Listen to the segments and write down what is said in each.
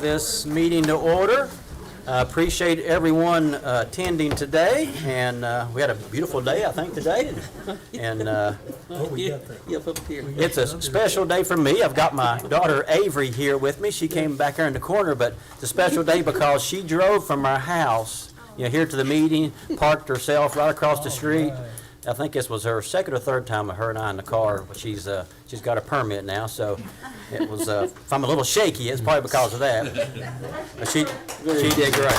this meeting to order. Appreciate everyone attending today, and we had a beautiful day, I think, today. And it's a special day for me. I've got my daughter Avery here with me. She came back here in the corner, but it's a special day because she drove from our house, here to the meeting, parked herself right across the street. I think this was her second or third time with her and I in the car, but she's got a permit now, so it was, if I'm a little shaky, it's probably because of that. But she did great.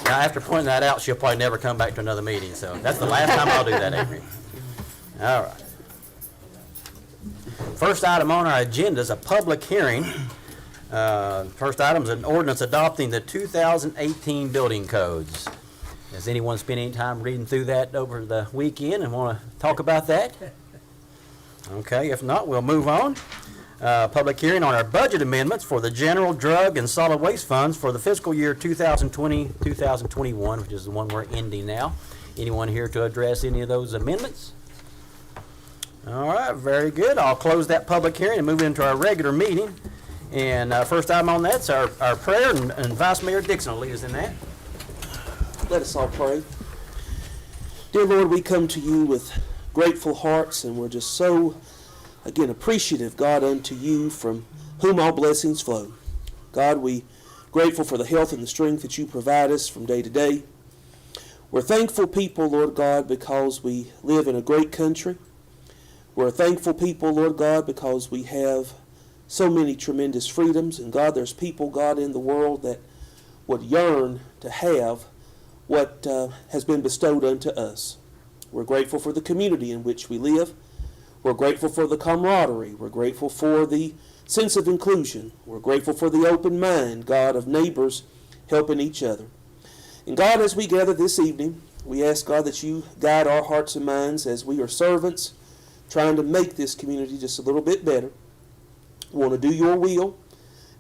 Now, after pointing that out, she'll probably never come back to another meeting, so that's the last time I'll do that, Avery. All right. First item on our agenda is a public hearing. First item is an ordinance adopting the 2018 building codes. Has anyone spent any time reading through that over the weekend and want to talk about that? Okay, if not, we'll move on. Public hearing on our budget amendments for the general, drug, and solid waste funds for the fiscal year 2020-2021, which is the one we're ending now. Anyone here to address any of those amendments? All right, very good. I'll close that public hearing and move into our regular meeting. And first item on that's our prayer, and Vice Mayor Dixon will lead us in that. Let us all pray. Dear Lord, we come to you with grateful hearts, and we're just so, again, appreciative, God, unto you, from whom all blessings flow. God, we grateful for the health and the strength that you provide us from day to day. We're thankful people, Lord God, because we live in a great country. We're a thankful people, Lord God, because we have so many tremendous freedoms. And God, there's people, God, in the world that would yearn to have what has been bestowed unto us. We're grateful for the community in which we live. We're grateful for the camaraderie. We're grateful for the sense of inclusion. We're grateful for the open mind, God, of neighbors helping each other. And God, as we gather this evening, we ask, God, that you guide our hearts and minds as we are servants trying to make this community just a little bit better. We want to do your will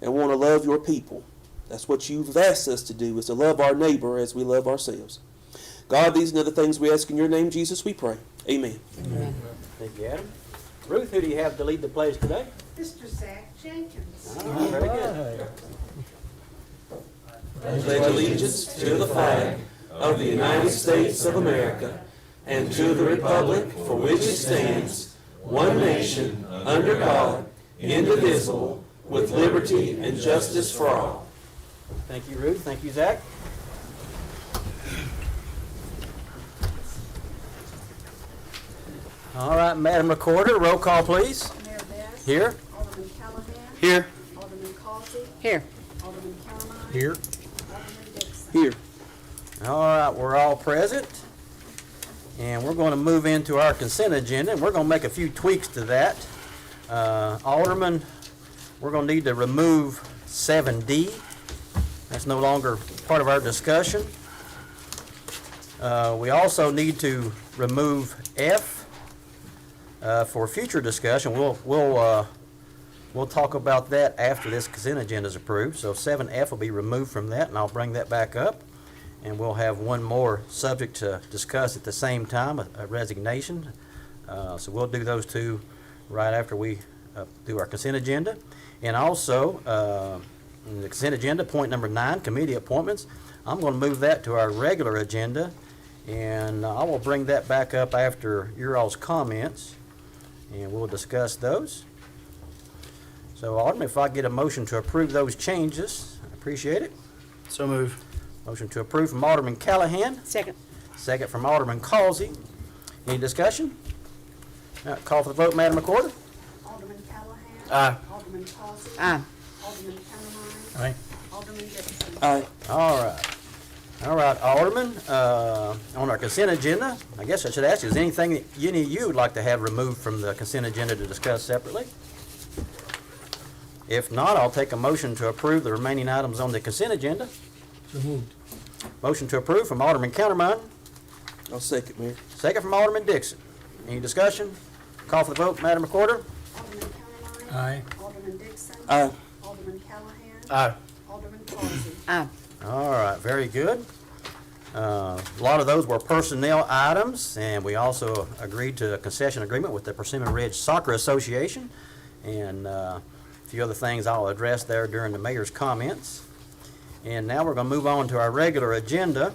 and want to love your people. That's what you've asked us to do, is to love our neighbor as we love ourselves. God, these and other things we ask in your name, Jesus, we pray. Amen. Amen. Thank you, Adam. Ruth, who do you have to lead the pledge today? Mr. Zach Jenkins. All right, very good. I pledge allegiance to the flag of the United States of America and to the republic for which it stands, one nation, under God, indivisible, with liberty and justice for all. Thank you, Ruth. Thank you, Zach. All right, Madam Recorder, roll call, please. Mayor Best. Here. Alderman Callahan. Here. Alderman Causey. Here. Alderman Calamine. Here. Alderman Dixon. Here. All right, we're all present. And we're going to move into our consent agenda, and we're going to make a few tweaks to that. Alderman, we're going to need to remove 7D. That's no longer part of our discussion. We also need to remove F for future discussion. We'll talk about that after this consent agenda is approved. So 7F will be removed from that, and I'll bring that back up. And we'll have one more subject to discuss at the same time, a resignation. So we'll do those two right after we do our consent agenda. And also, in the consent agenda, point number 9, committee appointments. I'm going to move that to our regular agenda, and I will bring that back up after your all's comments, and we'll discuss those. So, Alderman, if I get a motion to approve those changes, I appreciate it. So move. Motion to approve from Alderman Callahan. Second. Second from Alderman Causey. Any discussion? Call for the vote, Madam Recorder. Alderman Callahan. Aye. Alderman Causey. Aye. Alderman Calamine. Aye. Alderman Dixon. Aye. All right, Alderman, on our consent agenda, I guess I should ask you, is anything that any of you would like to have removed from the consent agenda to discuss separately? If not, I'll take a motion to approve the remaining items on the consent agenda. So moved. Motion to approve from Alderman Countermine. I'll second, Mayor. Second from Alderman Dixon. Any discussion? Call for the vote, Madam Recorder. Alderman Calamine. Aye. Alderman Dixon. Aye. Alderman Callahan. Aye. Alderman Causey. Aye. All right, very good. A lot of those were personnel items, and we also agreed to a concession agreement with the Persimmon Ridge Soccer Association. And A few other things I'll address there during the mayor's comments. And now we're going to move on to our regular agenda.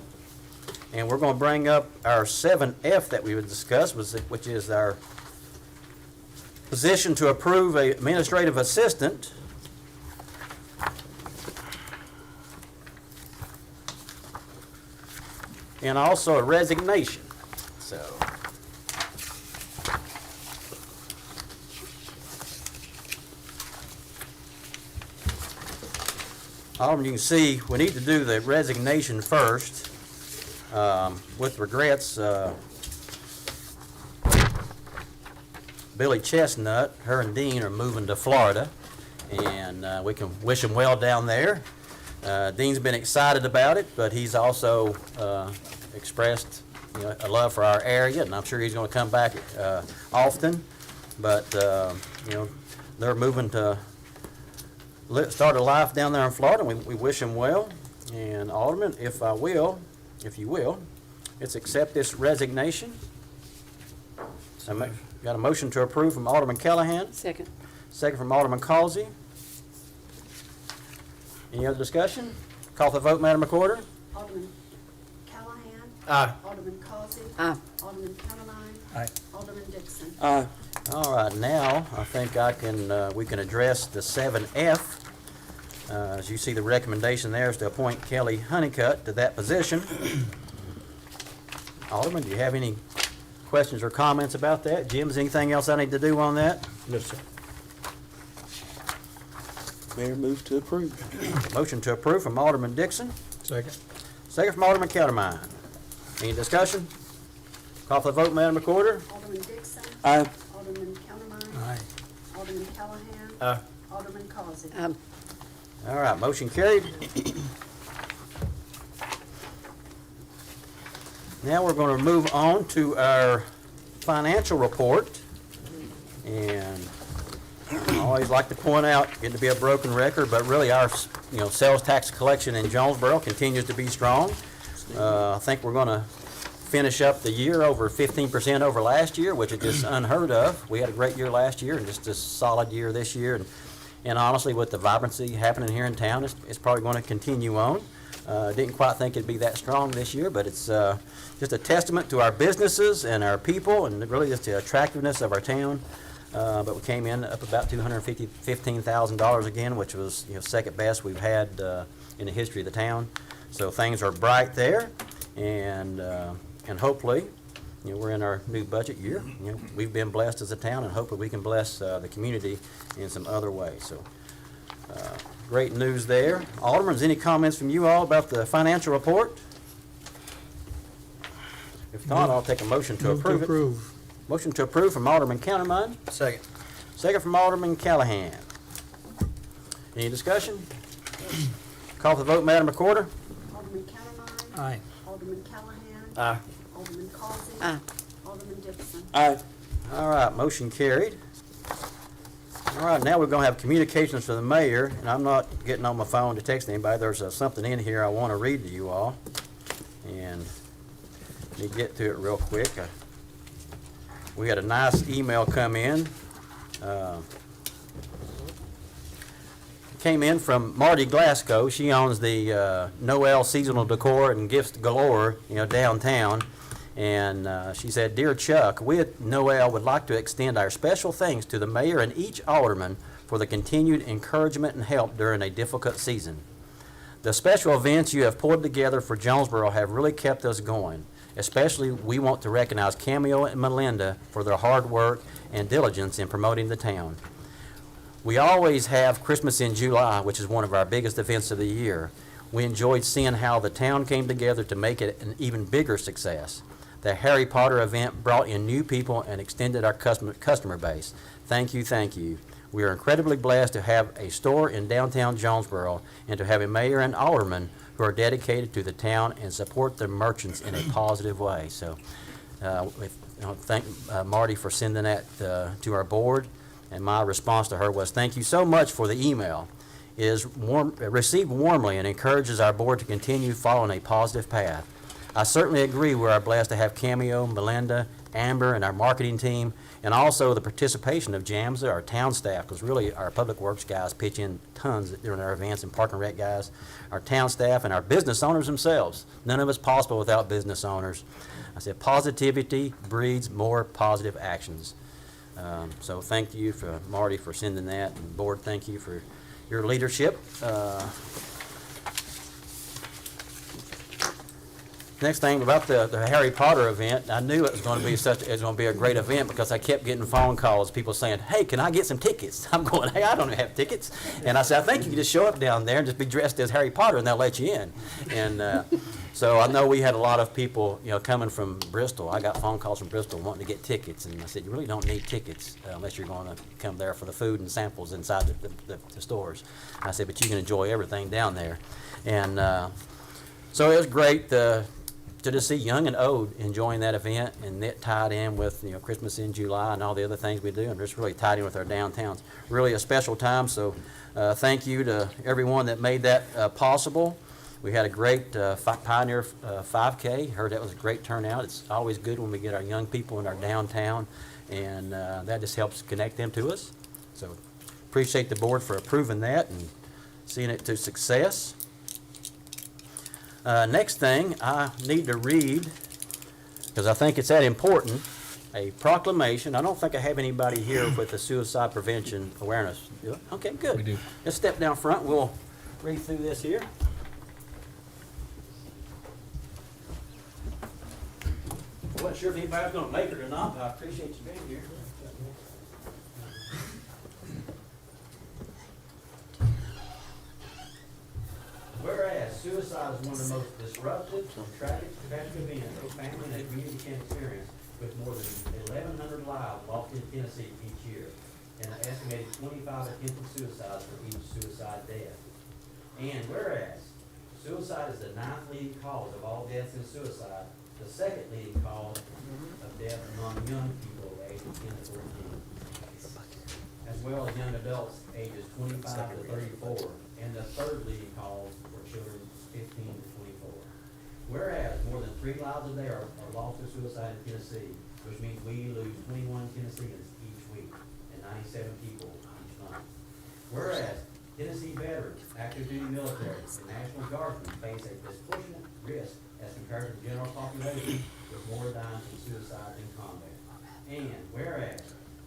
And we're going to bring up our 7F that we would discuss, which is our position to approve a administrative assistant. And also a resignation. So, Alderman, you can see we need to do the resignation first. With regrets, Billy Chestnut, her and Dean are moving to Florida, and we can wish them well down there. Dean's been excited about it, but he's also expressed, a love for our area, and I'm sure he's going to come back often. But they're moving to start a life down there in Florida, and we wish him well. And Alderman, if you will, let's accept this resignation. Got a motion to approve from Alderman Callahan, Second. second from Alderman Causey. Any other discussion? Call for the vote, Madam Recorder. Alderman Callahan. Aye. Alderman Causey. Aye. Alderman Counterline. Aye. Alderman Dixon. Aye. All right, now I think we can address the 7F. As you see, the recommendation there is to appoint Kelly Honeycutt to that position. Alderman, do you have any questions or comments about that? Jim, is anything else I need to do on that? No, sir. Mayor, move to approve. Motion to approve from Alderman Dixon, Second. second from Alderman Countermine. Any discussion? Call for the vote, Madam Recorder. Alderman Dixon. Aye. Alderman Counterline. Aye. Alderman Callahan. Aye. Alderman Causey. All right, motion carried. Now we're going to move on to our financial report. And I always like to point out, getting to be a broken record, but really our, sales tax collection in Jonesborough continues to be strong. I think we're going to finish up the year over 15% over last year, which is just unheard of. We had a great year last year and just a solid year this year. And honestly, with the vibrancy happening here in town, it's probably going to continue on. Didn't quite think it'd be that strong this year, but it's just a testament to our businesses and our people, and really just the attractiveness of our town. But we came in up about $215,000 again, which was second best we've had in the history of the town. So things are bright there, and hopefully, we're in our new budget year. We've been blessed as a town, and hopefully we can bless the community in some other ways. So great news there. Alderman, any comments from you all about the financial report? If not, I'll take a motion to approve it. Motion to approve from Alderman Countermine. Second. Second from Alderman Callahan. Any discussion? Call for the vote, Madam Recorder. Alderman Counterline. Aye. Alderman Callahan. Aye. Alderman Causey. Aye. Alderman Dixon. Aye. All right, motion carried. All right, now we're going to have communications from the mayor, and I'm not getting on my phone to text anybody. There's something in here I want to read to you all, and let me get to it real quick. We had a nice email come in. Came in from Marty Glasgow. She owns the Noel Seasonal Decor and Gifts Galore, downtown. And she said, "Dear Chuck, we at Noel would like to extend our special thanks to the mayor and each alderman for the continued encouragement and help during a difficult season. The special events you have pulled together for Jonesborough have really kept us going. Especially, we want to recognize Cameo and Melinda for their hard work and diligence in promoting the town. We always have Christmas in July, which is one of our biggest events of the year. We enjoyed seeing how the town came together to make it an even bigger success. The Harry Potter event brought in new people and extended our customer base. Thank you, thank you. We are incredibly blessed to have a store in downtown Jonesborough and to have a mayor and alderman who are dedicated to the town and support the merchants in a positive way." So thank Marty for sending that to our board. And my response to her was, "Thank you so much for the email. It is received warmly and encourages our board to continue following a positive path. I certainly agree we are blessed to have Cameo, Melinda, Amber, and our marketing team, and also the participation of JAMSA, our town staff, because really our public works guys pitch in tons during our events, and park and rec guys, our town staff, and our business owners themselves. None of it's possible without business owners. I said positivity breeds more positive actions. So thank you for Marty for sending that, and board, thank you for your leadership. Next thing about the Harry Potter event, I knew it was going to be a great event because I kept getting phone calls, people saying, "Hey, can I get some tickets?" I'm going, "Hey, I don't have tickets." And I said, "I think you can just show up down there and just be dressed as Harry Potter, and they'll let you in." And so I know we had a lot of people, coming from Bristol. I got phone calls from Bristol wanting to get tickets, and I said, "You really don't need tickets unless you're going to come there for the food and samples inside the stores." I said, "But you can enjoy everything down there." And so it was great to just see young and old enjoying that event, and it tied in with Christmas in July and all the other things we do, and just really tied in with our downtowns. Really a special time. So thank you to everyone that made that possible. We had a great Pioneer 5K. Heard that was a great turnout. It's always good when we get our young people in our downtown, and that just helps connect them to us. So appreciate the board for approving that and seeing it to success. Next thing, I need to read, because I think it's that important, a proclamation. I don't think I have anybody here with the suicide prevention awareness. Okay, good. We do. Let's step down front. We'll read through this here. I wasn't sure if anybody was going to make it or not, but I appreciate you being here. Whereas suicide is one of the most disruptive, tragic events a family and a community can experience, with more than 1,100 lives lost in Tennessee each year, and an estimated 25 attempted suicides for each suicide death. And whereas suicide is the 9th leading cause of all deaths in suicide, the 2nd leading cause of death among young people aged 10 to 14, as well as young adults ages 25 to 34, and the 3rd leading cause for children 15 to 24. Whereas more than 3 lives a day are lost to suicide in Tennessee, which means we lose 21 Tennesseans each week and 97 people each month. Whereas Tennessee veterans, active duty military, and National Guardsmen face a disproportionate risk as compared to the general population, with more dying from suicide in combat. And whereas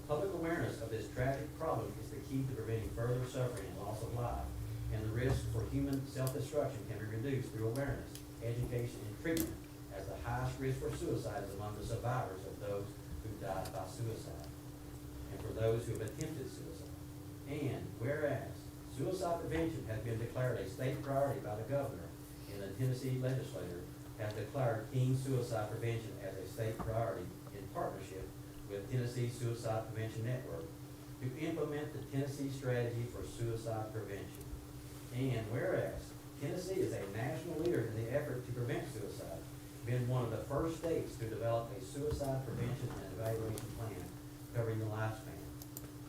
public awareness of this tragic problem is the key to preventing further suffering and loss of life, and the risk for human self-destruction can be reduced through awareness, education, and treatment, as the highest risk for suicide is among the survivors of those who died by suicide, and for those who have attempted suicide. And whereas suicide prevention has been declared a state priority by the governor, and the Tennessee legislature has declared teen suicide prevention as a state priority in partnership with Tennessee Suicide Prevention Network to implement the Tennessee Strategy for Suicide Prevention. And whereas Tennessee is a national leader in the effort to prevent suicide, being one of the first states to develop a suicide prevention and evaluation plan covering the lifespan.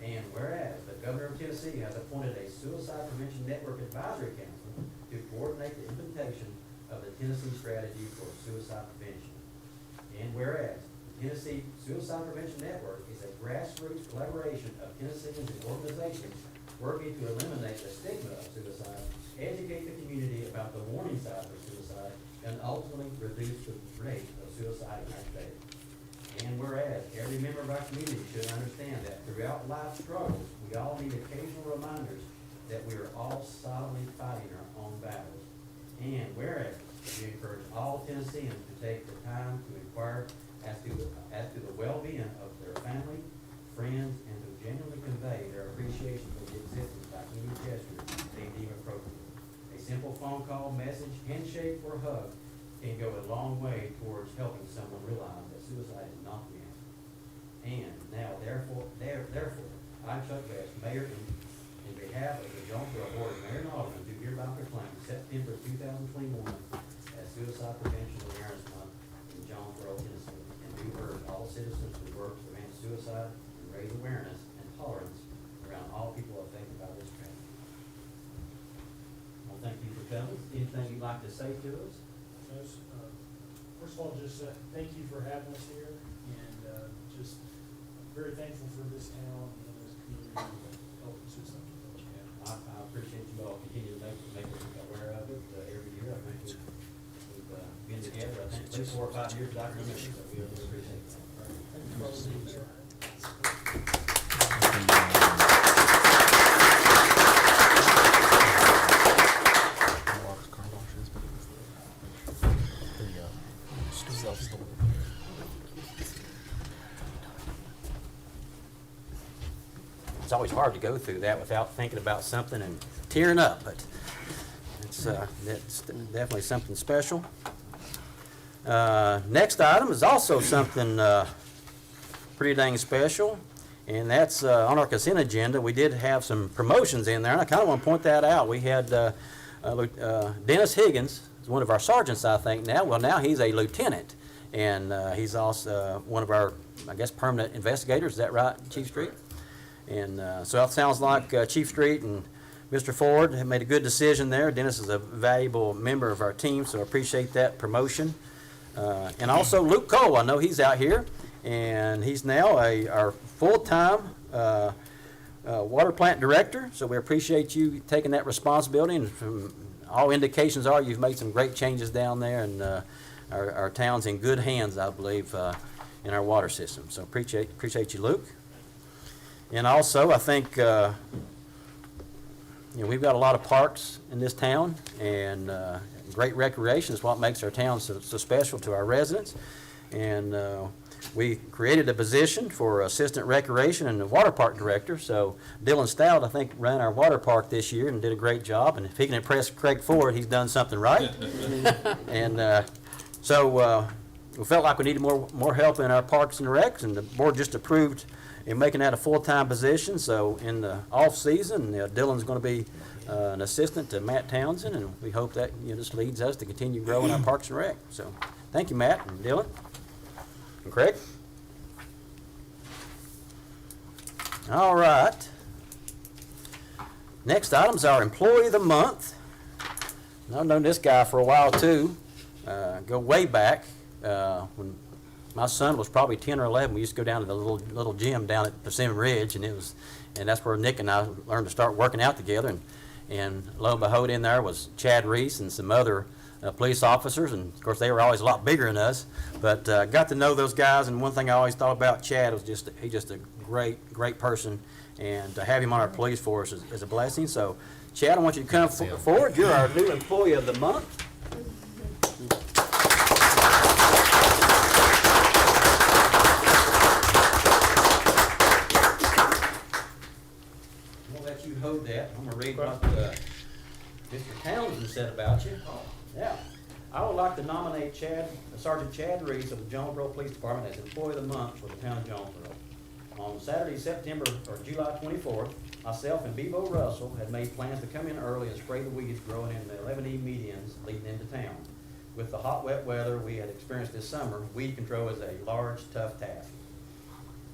And whereas the governor of Tennessee has appointed a Suicide Prevention Network Advisory Council to coordinate the implementation of the Tennessee Strategy for Suicide Prevention. And whereas the Tennessee Suicide Prevention Network is a grassroots collaboration of Tennesseans and organizations working to eliminate the stigma of suicide, educate the community about the warning signs of suicide, and ultimately reduce the rate of suicide in our state. And whereas every member of our community should understand that throughout life's struggles, we all need occasional reminders that we are all silently fighting our own battles. And whereas we encourage all Tennesseans to take the time to inquire as to the well-being of their family, friends, and to genuinely convey their appreciation for the existence by any gesture they deem appropriate. A simple phone call, message, handshake, or hug can go a long way towards helping someone realize that suicide is not the answer. And now, therefore, I, Chuck Vest, Mayor, in behalf of the Jonesborough Board of Mayor and Aldermen, do hereby proclaim September 2021 as Suicide Prevention Awareness Month in Jonesborough, Tennessee, and do urge all citizens to work to prevent suicide and raise awareness and tolerance around all people affected by this tragedy. Well, thank you for coming. Anything you'd like to say to us? Yes, of all, just thank you for having us here, and just very thankful for this town and this community that helped us with something that we have. I appreciate you all continue to make us aware of it every year. I think we've been together, I think, 4 or 5 years, I can remember, so we really appreciate that. It's always hard to go through that without thinking about something and tearing up, but it's definitely something special. Next item is also something pretty dang special, and that's on our consent agenda. We did have some promotions in there, and I kind of want to point that out. We had Dennis Higgins, is one of our sergeants, I think now. Well, now he's a lieutenant, and he's also one of our, I guess, permanent investigators. Is that right, Chief Street? And so it sounds like Chief Street and Mr. Ford have made a good decision there. Dennis is a valuable member of our team, so I appreciate that promotion. And also Luke Cole, I know he's out here, and he's now our full-time water plant director, so we appreciate you taking that responsibility, and from all indications are you've made some great changes down there, and our town's in good hands, I believe, in our water system. So appreciate you, Luke. And also, I think, we've got a lot of parks in this town, and great recreation is what makes our town so special to our residents. And we created a position for assistant recreation and the water park director. So Dylan Stout, I think, ran our water park this year and did a great job. And if he can impress Craig Ford, he's done something right. And so we felt like we needed more help in our parks and recs, and the board just approved in making that a full-time position. So in the off-season, Dylan's going to be an assistant to Matt Townsend, and we hope that just leads us to continue growing our parks and rec. So thank you, Matt and Dylan and Craig. All right. Next item's our Employee of the Month. I've known this guy for a while too. Go way back when my son was probably 10 or 11. We used to go down to the little gym down at Persimmon Ridge, and that's where Nick and I learned to start working out together. And lo and behold, in there was Chad Reese and some other police officers, and of course they were always a lot bigger than us. But got to know those guys, and one thing I always thought about Chad was he's just a great person, and to have him on our police force is a blessing. So, Chad, I want you to come forward. You're our new Employee of the Month. Hold that. I'm going to read what Mr. Townsend said about you. Yeah. I would like to nominate Sergeant Chad Reese of the Jonesborough Police Department as Employee of the Month for the town of Jonesborough. On Saturday, July 24th, myself and Bebo Russell had made plans to come in early and spray the weeds growing in the 11E medians leading into town. With the hot, wet weather we had experienced this summer, weed control is a large, tough task.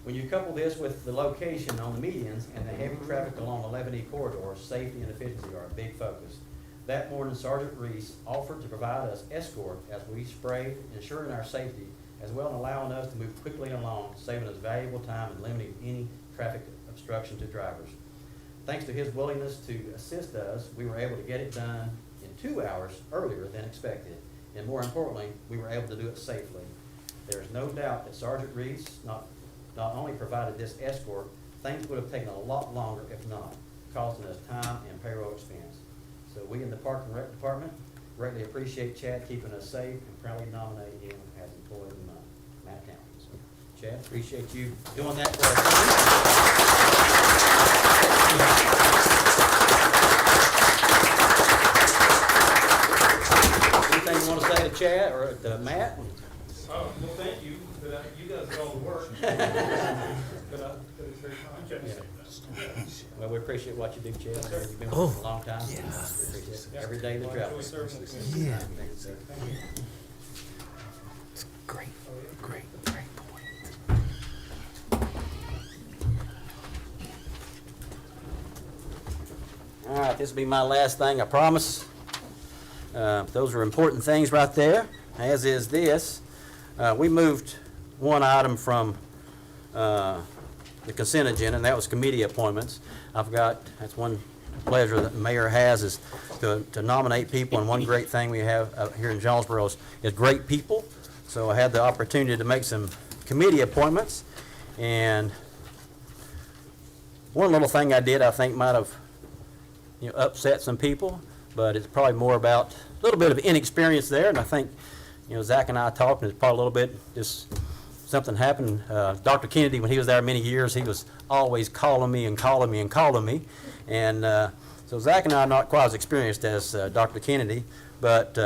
When you couple this with the location on the medians and the heavy traffic along the 11E corridor, safety and efficiency are a big focus. That morning, Sergeant Reese offered to provide us escort as we sprayed, ensuring our safety, as well as allowing us to move quickly along, saving us valuable time and limiting any traffic obstruction to drivers. Thanks to his willingness to assist us, we were able to get it done in 2 hours earlier than expected. And more importantly, we were able to do it safely. There is no doubt that Sergeant Reese not only provided this escort, things would have taken a lot longer if not, costing us time and payroll expense. So we in the Park and Rec Department greatly appreciate Chad keeping us safe and proudly nominate him as Employee of the Month, Matt Townsend. So, Chad, appreciate you doing that for us. Anything you want to say to Chad or to Matt? Well, thank you. You guys did all the work. Well, we appreciate what you do, Chad. You've been with us a long time. Yes. We appreciate it. Every day the travel. Yeah. It's great point. All right, this will be my last thing, I promise. Those are important things right there, as is this. We moved one item from the consent agenda, and that was committee appointments. That's one pleasure that the mayor has, is to nominate people, and one great thing we have here in Jonesborough is great people. So I had the opportunity to make some committee appointments, and one little thing I did I think might have upset some people, but it's probably more about a little bit of inexperience there, and I think Zach and I talked, and it's probably a little bit just something happened. Dr. Kennedy, when he was there many years, he was always calling me and calling me and calling me, and so Zach and I are not quite as experienced as Dr. Kennedy, but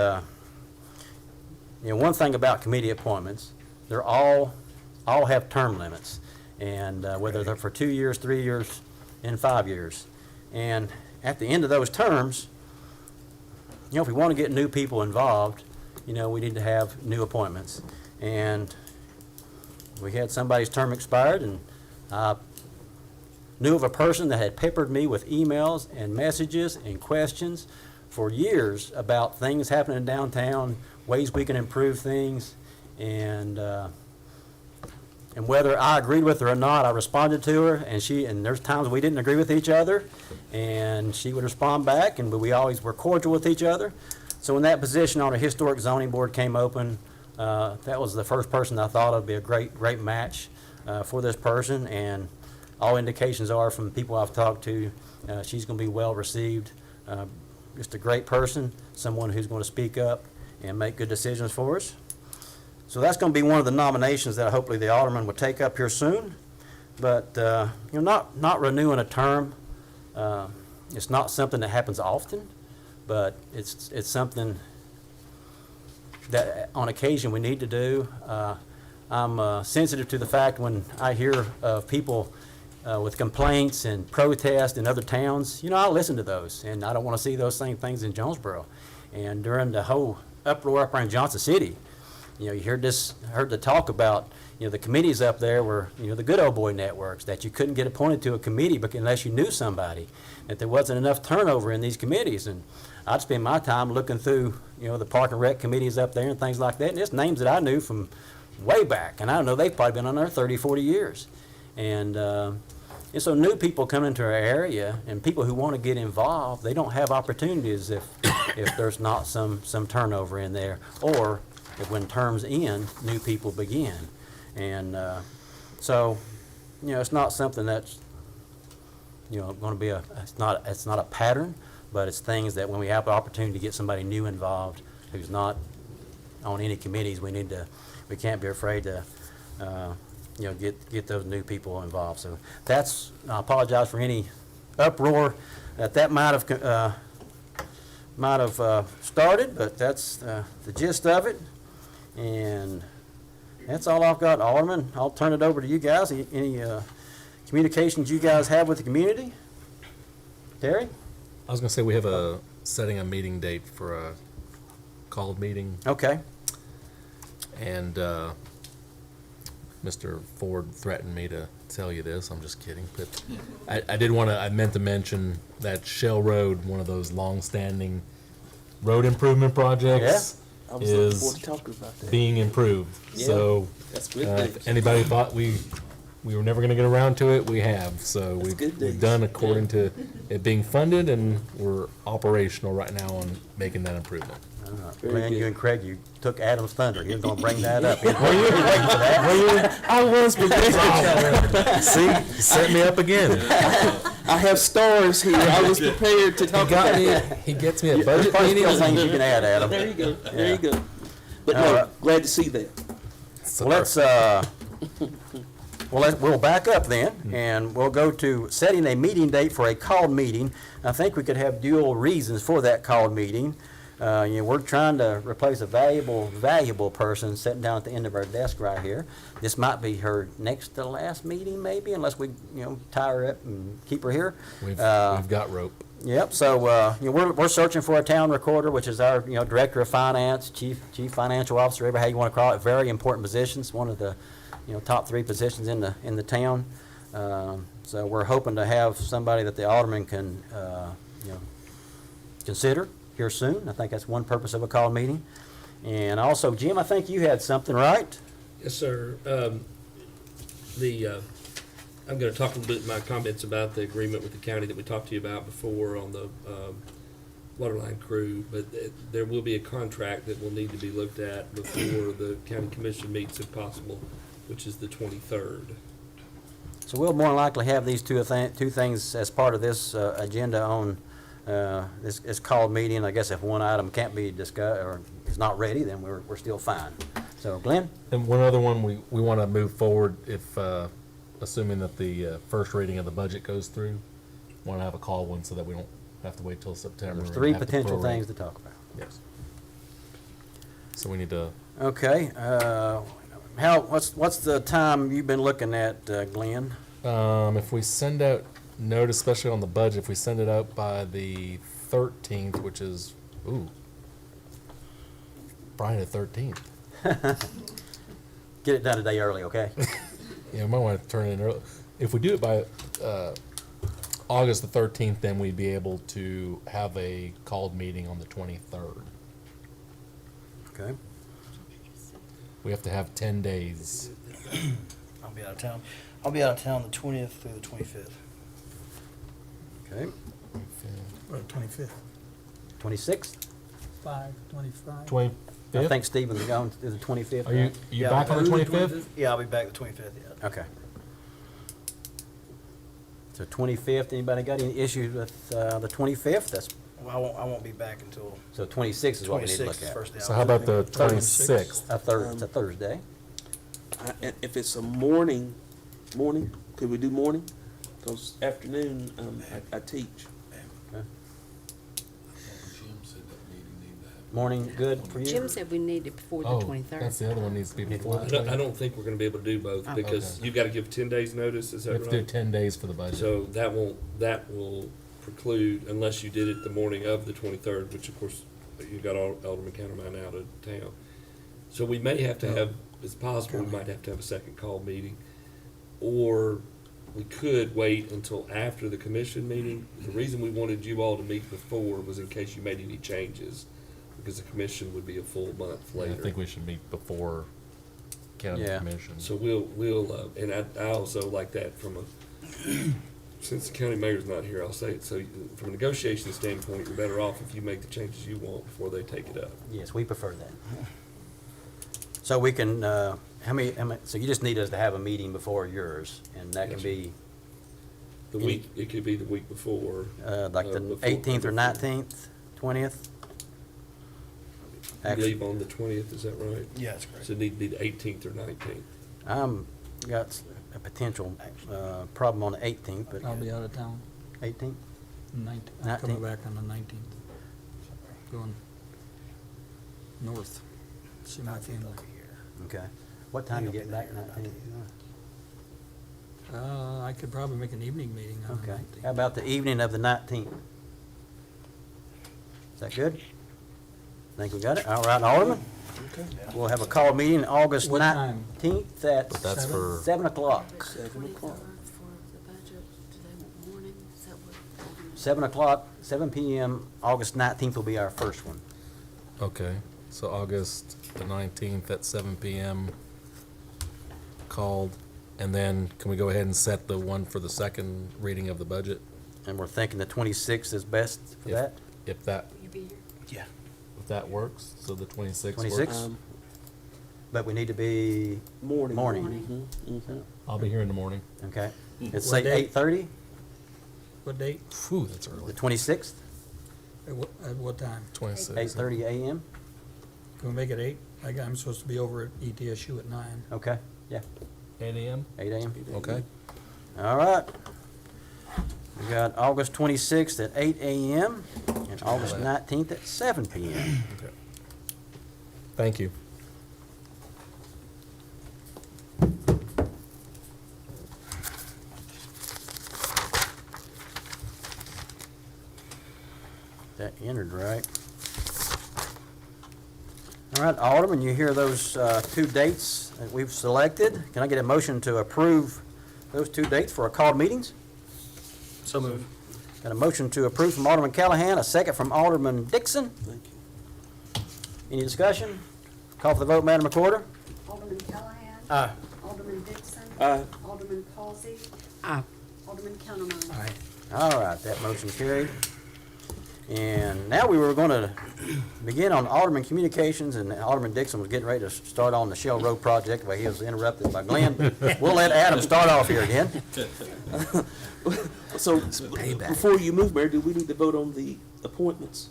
one thing about committee appointments, they're all have term limits, and whether they're for 2 years, 3 years, and 5 years, and at the end of those terms, if we want to get new people involved, we need to have new appointments. And we had somebody's term expired, and I knew of a person that had peppered me with emails and messages and questions for years about things happening downtown, ways we can improve things, and whether I agreed with her or not, I responded to her, and there's times we didn't agree with each other, and she would respond back, but we always were cordial with each other. So when that position on a historic zoning board came open, that was the first person I thought would be a great match for this person, and all indications are from people I've talked to, she's going to be well received. Just a great person, someone who's going to speak up and make good decisions for us. So that's going to be one of the nominations that hopefully the alderman will take up here soon. But not renewing a term, it's not something that happens often, but it's something that on occasion we need to do. I'm sensitive to the fact when I hear of people with complaints and protests in other towns, I listen to those, and I don't want to see those same things in Jonesborough. And during the whole uproar up around Johnson City, you heard the talk about, the committees up there were, the good old boy networks, that you couldn't get appointed to a committee unless you knew somebody, that there wasn't enough turnover in these committees. And I'd spend my time looking through, the park and rec committees up there and things like that, and it's names that I knew from way back, and I know they've probably been on there 30, 40 years. And so new people come into our area, and people who want to get involved, they don't have opportunities if there's not some turnover in there, or if when terms end, new people begin. And so, it's not something that's, going to be it's not a pattern, but it's things that when we have the opportunity to get somebody new involved who's not on any committees, we can't be afraid to, get those new people involved. So I apologize for any uproar that might have started, but that's the gist of it. And that's all I've got, Alderman. I'll turn it over to you guys. Any communications you guys have with the community? Terry? I was gonna say we have setting a meeting date for a called meeting, Okay. and Mr. Ford threatened me to tell you this. I'm just kidding, but I meant to mention that Shell Road, one of those long-standing road improvement projects, I was looking is forward to talking about that. being improved. Yeah, So that's good if news. anybody thought we were never going to get around to it, we have. So That's good we've news. done according to it being funded, and we're operational right now on making that improvement. Very Man, good. you and Craig, you took Adam's thunder. You're going to bring that up. Were you waiting for that? I was prepared. See, set me up again. I have stars here. I was prepared to talk about it. He gets me at budget First few meetings. things you can add, Adam. There you go. There you go. But All no, right. glad to see that. Well, we'll back up then, and we'll go to setting a meeting date for a called meeting. I think we could have dual reasons for that called meeting. We're trying to replace a valuable person sitting down at the end of our desk right here. This might be her next to last meeting, maybe, unless we, tie her up and keep her here. We've got rope. Yep. So we're searching for a town recorder, which is our director of finance, chief financial officer, whatever how you want to call it. Very important positions. One of the top 3 positions in the town. So we're hoping to have somebody that the alderman can consider here soon. I think that's one purpose of a call meeting. And also, Jim, I think you had something, right? Yes, sir. I'm going to talk a little bit in my comments about the agreement with the county that we talked to you about before on the waterline crew, but there will be a contract that will need to be looked at before the county commission meets if possible, which is the 23rd. So we'll more than likely have these two things as part of this agenda on this called meeting. I guess if one item can't be discussed or is not ready, then we're still fine. So Glenn? And one other one, we want to move forward if, assuming that the first reading of the budget goes through, want to have a call one so that we don't have to wait till September. There's and 3 have to potential prorate. things to talk about. Yes. So we need to, Okay, what's the time you've been looking at, Glenn? if we send out notice, especially on the budget, if we send it out by the 13th, which is, Friday the 13th. Get it done a day early, okay? Yeah, we might want to turn it in early. If we do it by August the 13th, then we'd be able to have a called meeting on the 23rd. Okay. We have to have 10 days. I'll be out of town. I'll be out of town the 20th through the 25th. Okay. Or 25th. 26th? 5/25. 25th? I think Stephen's going to the 25th. Are you, right? you back on the 25th? Yeah, I'll be back the 25th, yeah. Okay. So 25th, anybody got any issues with the 25th? That's, Well, I won't be back until so 26th is what we need to 26th, look at. first day. So how about the 26th? It's a Thursday. If it's a morning, could we do morning? Because afternoon, I teach. Morning, good for you? Jim said we need it before the Oh, 23rd. that's the other one needs to be before. I don't think we're going to be able to do both because Okay. you've got to give 10 days notice, is We that have to do right? 10 days for the budget. So that will preclude, unless you did it the morning of the 23rd, which of course, you've got Alderman Countermine out of town. So we may have to have, it's possible, we might have to have a second call meeting. Or we could wait until after the commission meeting. The reason we wanted you all to meet before was in case you made any changes, because the commission would be a full month Yeah, I later. think we should meet before county Yeah. commission. So we'll, and I also like that from a, since the county mayor's not here, I'll say it, so from a negotiation standpoint, you're better off if you make the changes you want before they take it up. Yes, we prefer that. So we can, how many, so you just need us to have a meeting before yours, and that can Yes, be The week, it could be the week before. like the before- 18th or 19th, 20th? You Actually, leave on the 20th, is that right? Yeah, that's correct. So it need to be the 18th or 19th. got a potential problem on the 18th, but I'll be out of town. 18th? 19th. I'm coming 19th. back on the 19th. Going north, see my family. Okay. What time you get back, 19th? I could probably make an evening meeting on the Okay. 19th. How about the evening of the 19th? Is that good? Think we got it? All right, Alderman? Okay. We'll have a call meeting August What time? 19th at But that's for, 7 o'clock. The 7 o'clock. 23rd for the budget, do they want morning? Is that what? 7 o'clock, 7 p.m., August 19th will be our first one. okay, so August the 19th at 7 PM called. And then can we go ahead and set the one for the second reading of the budget? And we're thinking the 26th is best for If- that? If that, Will you be here? Yeah. if that works, so the 26th 26th? works. But we need to be, Morning. Morning. Mhm. I'll be here in the morning. okay. Let's What say day? 8:30, What date? Phew, that's the early. 26th, At what time? 26. 8:30 a.m.? Can we make it 8? I'm supposed to be over at ETSU at 9. Okay, yeah, 8 AM? 8 a.m. Okay. All right. We got August 26th at 8 a.m. and August 19th at 7 p.m. Thank you. That entered right. All right, Alderman, you hear those two dates that we've selected. Can I get a motion to approve those two dates for our called meetings? So move. Got a motion to approve from Alderman Callahan, a second from Alderman Dixon. Thank you. Any discussion? Call for the vote, Madam Recorder. Alderman Callahan? Aye. Alderman Dixon. Aye. Alderman Causey. Aye. Alderman Countermine. Aye. All right, that motion carried. And now we were going to begin on Alderman Communications, and Alderman Dixon was getting ready to start on the Shell Road project, but he was interrupted by Glenn. We'll let Adam start off here again. So, Payback. before you move, Mayor, do we need to vote on the appointments,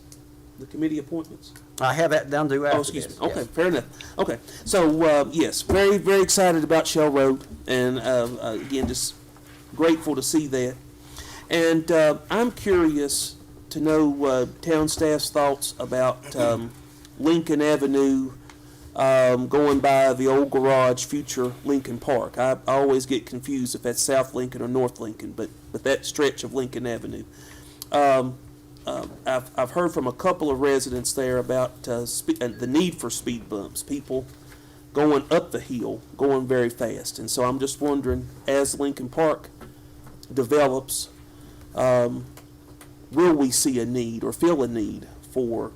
the committee appointments? I have that down to Oh, after excuse me. this. Okay, yes. fair enough. Okay, so, yes, very, very excited about Shell Road, and, again, just grateful to see that. And, I'm curious to know, town staff's thoughts about, Lincoln Avenue, going by the old garage, future Lincoln Park. I always get confused if that's South Lincoln or North Lincoln, but that stretch of Lincoln Avenue. I've heard from a couple of residents there about the need for speed bumps, people going up the hill, going very fast. And so I'm just wondering, as Lincoln Park develops, will we see a need or feel a need for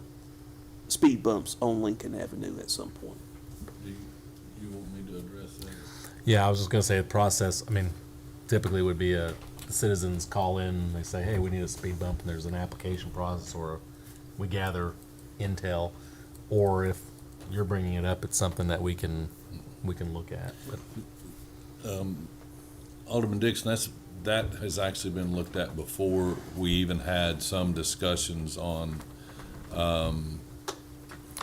speed bumps on Lincoln Avenue at some point? Do you want me to address that? Yeah, I was just gonna say the process, I mean, typically would be the citizens call in, they say, hey, we need a speed bump, and there's an application process, or we gather intel, or if you're bringing it up, it's something that we can look at. But Alderman Dixon, that has actually been looked at before. We even had some discussions on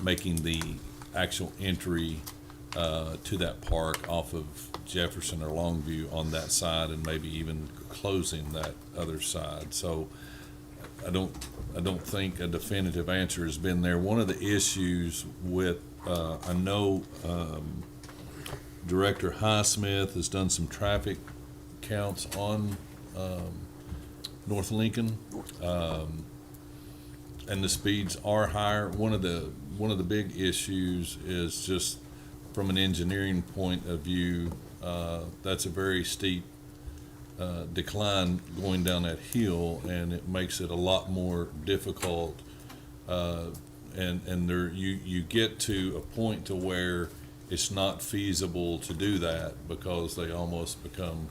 making the actual entry to that park off of Jefferson or Longview on that side, and maybe even closing that other side. So I don't think a definitive answer has been there. One of the issues with I know Director Highsmith has done some traffic counts on North Lincoln, and the speeds are higher. One of the big issues is just from an engineering point of view, that's a very steep decline going down that hill, and it makes it a lot more difficult. And there you get to a point to where it's not feasible to do that, because they almost become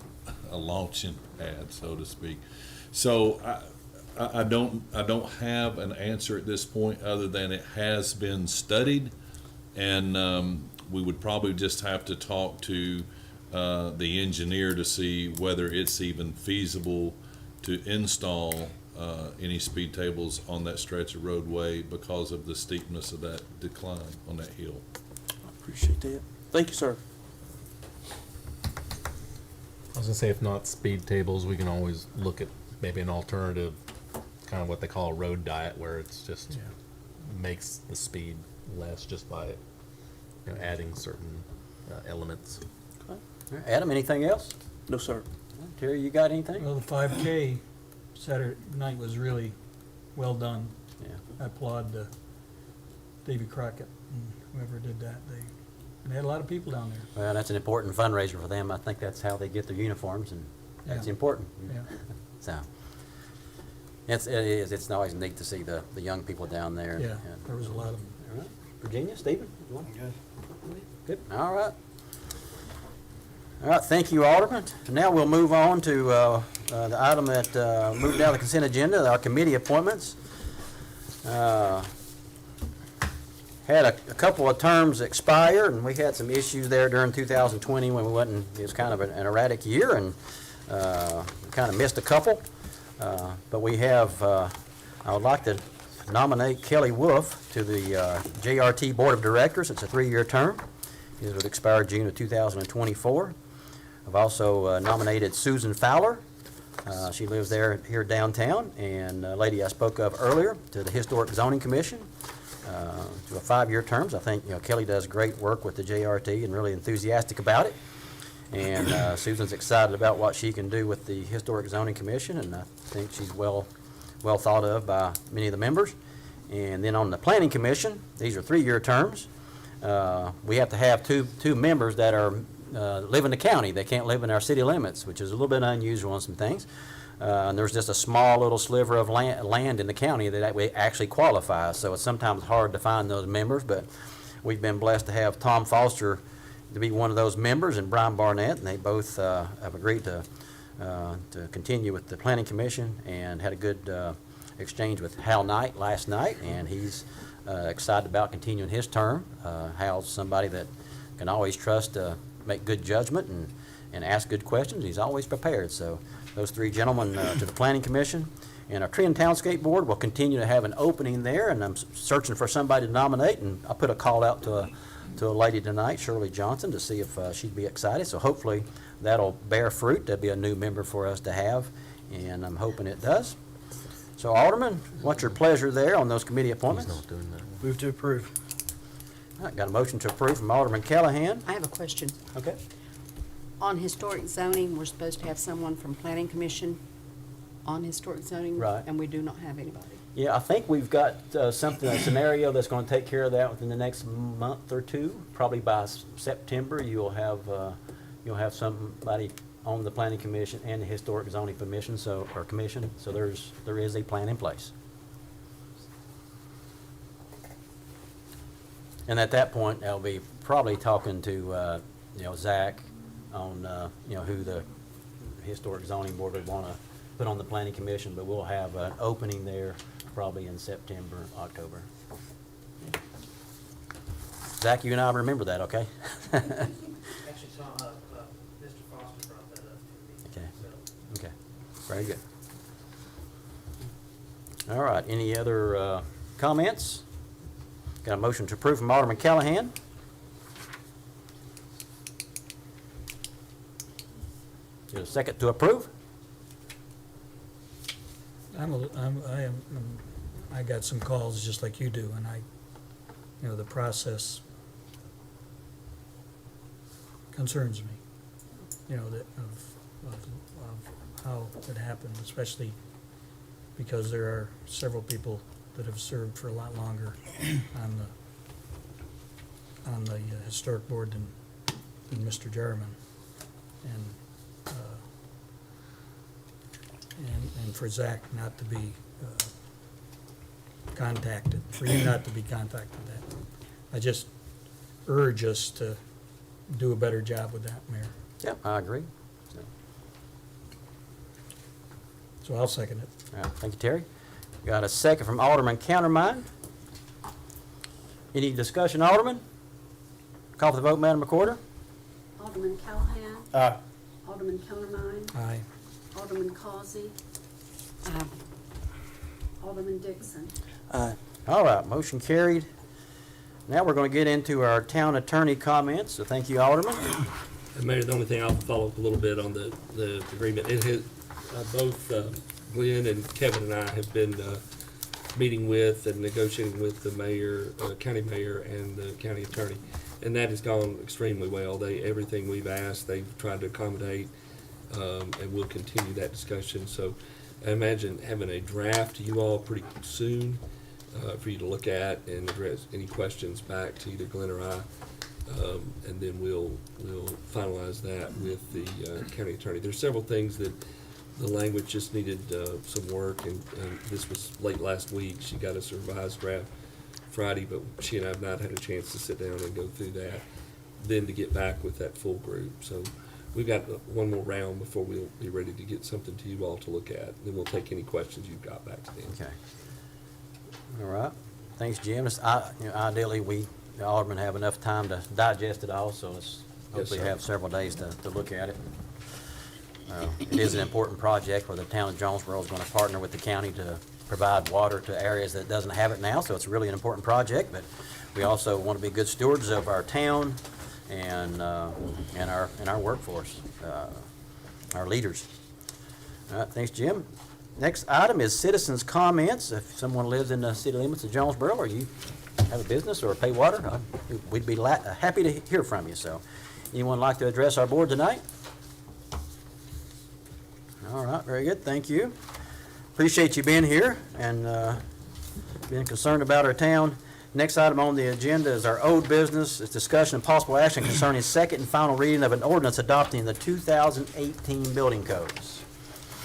a launching pad, so to speak. So I don't have an answer at this point, other than it has been studied, and we would probably just have to talk to the engineer to see whether it's even feasible to install any speed tables on that stretch of roadway because of the steepness of that decline on that hill. Appreciate that. Thank you, sir. I was gonna say, if not speed tables, we can always look at maybe an alternative, kind of what they call a road diet, where it's just makes the speed less just by adding certain elements. All right, Adam, anything else? No, sir. Terry, you got anything? Well, the 5K Saturday night was really well done. Yeah. I applaud Davy Crockett and whoever did that. They had a lot of people down there. Well, that's an important fundraiser for them. I think that's how they get their uniforms, and that's Yeah. important. Yeah. So, it's always neat to see the young people down there. Yeah, there was a lot of them. All right. Virginia, Stephen? You want? Good. All right. All right, thank you, Alderman. Now we'll move on to the item that moved down the consent agenda, our committee appointments. Had a couple of terms expire, and we had some issues there during 2020 when it was kind of an erratic year, and kind of missed a couple. But we have, I would like to nominate Kelly Wolf to the JRT Board of Directors. It's a 3-year term. It would expire June of 2024. I've also nominated Susan Fowler. She lives here downtown, and a lady I spoke of earlier, to the Historic Zoning Commission, to a 5-year terms. I think Kelly does great work with the JRT and really enthusiastic about it. And Susan's excited about what she can do with the Historic Zoning Commission, and I think she's well thought of by many of the members. And then on the Planning Commission, these are 3-year terms. We have to have two members that are live in the county. They can't live in our city limits, which is a little bit unusual on some things. And there's just a small little sliver of land in the county that actually qualifies. So it's sometimes hard to find those members, but we've been blessed to have Tom Foster to be one of those members, and Brian Barnett, and they both have agreed to continue with the Planning Commission, and had a good exchange with Hal Knight last night, and he's excited about continuing his term. Hal's somebody that can always trust to make good judgment and ask good questions. He's always prepared. So those three gentlemen to the Planning Commission. And our Tree and Townscape Board will continue to have an opening there, and I'm searching for somebody to nominate, and I put a call out to a lady tonight, Shirley Johnson, to see if she'd be excited. So hopefully that'll bear fruit. That'll be a new member for us to have, and I'm hoping it does. So Alderman, what's your pleasure there on those committee He's appointments? not doing that. Move to approve. All right, got a motion to approve from Alderman Callahan. I have a question. Okay. On historic zoning, we're supposed to have someone from Planning Commission on historic zoning. Right. And we do not have anybody. Yeah, I think we've got something, a scenario that's going to take care of that within the next month or two. Probably by September, you'll have somebody on the Planning Commission and the Historic Zoning Commission, commission. So there is a plan in place. And at that point, I'll be probably talking to Zach on who the Historic Zoning Board would want to put on the Planning Commission, but we'll have an opening there probably in September, October. Zach, you and I remember that, okay? Actually, Mr. Foster brought that up to me. Okay. So, Okay, very good. All right, any other comments? Got a motion to approve from Alderman Callahan. Get a second to approve? I got some calls just like you do, and the process concerns me, that of how it happened, especially because there are several people that have served for a lot longer on the historic board than Mr. Jarman. And for Zach not to be contacted, for you not to be contacted, I just urge us to do a better job with that, Mayor. Yep, I agree. So I'll second it. All right, thank you, Terry. Got a second from Alderman Countermine. Any discussion, Alderman? Call for the vote, Madam Recorder. Alderman Callahan. Aye. Alderman Conermine. Aye. Alderman Causey. Alderman Dixon. Aye. All right, motion carried. Now we're going to get into our town attorney comments, so thank you, Alderman. And Mayor, the only thing I'll follow up a little bit on the agreement, it has, both Glenn and Kevin and I have been meeting with and negotiating with the mayor, county mayor, and the county attorney, and that has gone extremely well. Everything we've asked, they've tried to accommodate, and we'll continue that discussion. So I imagine having a draft to you all pretty soon for you to look at and address any questions back to either Glenn or I, and then we'll finalize that with the county attorney. There's several things that the language just needed some work, and this was late last week. She got us a revised draft Friday, but she and I have not had a chance to sit down and go through that, then to get back with that full group. So we've got one more round before we'll be ready to get something to you all to look at. Then we'll take any questions you've got back to them. Okay. All right. Thanks, Jim. Ideally, we, the Aldermen, have enough time to digest it all, so let's hopefully sir. have several days to look at it. It is an important project where the town of Jonesborough is going to partner with the county to provide water to areas that doesn't have it now, so it's really an important project, but we also want to be good stewards of our town and our workforce, our leaders. All right, thanks, Jim. Next item is citizens' comments. If someone lives in the city limits of Jonesborough, or you have a business or pay water, we'd be happy to hear from you. So, anyone like to address our board tonight? All right, very good. Thank you. Appreciate you being here and being concerned about our town. Next item on the agenda is our old business. It's discussion and possible action concerning second and final reading of an ordinance adopting the 2018 building codes.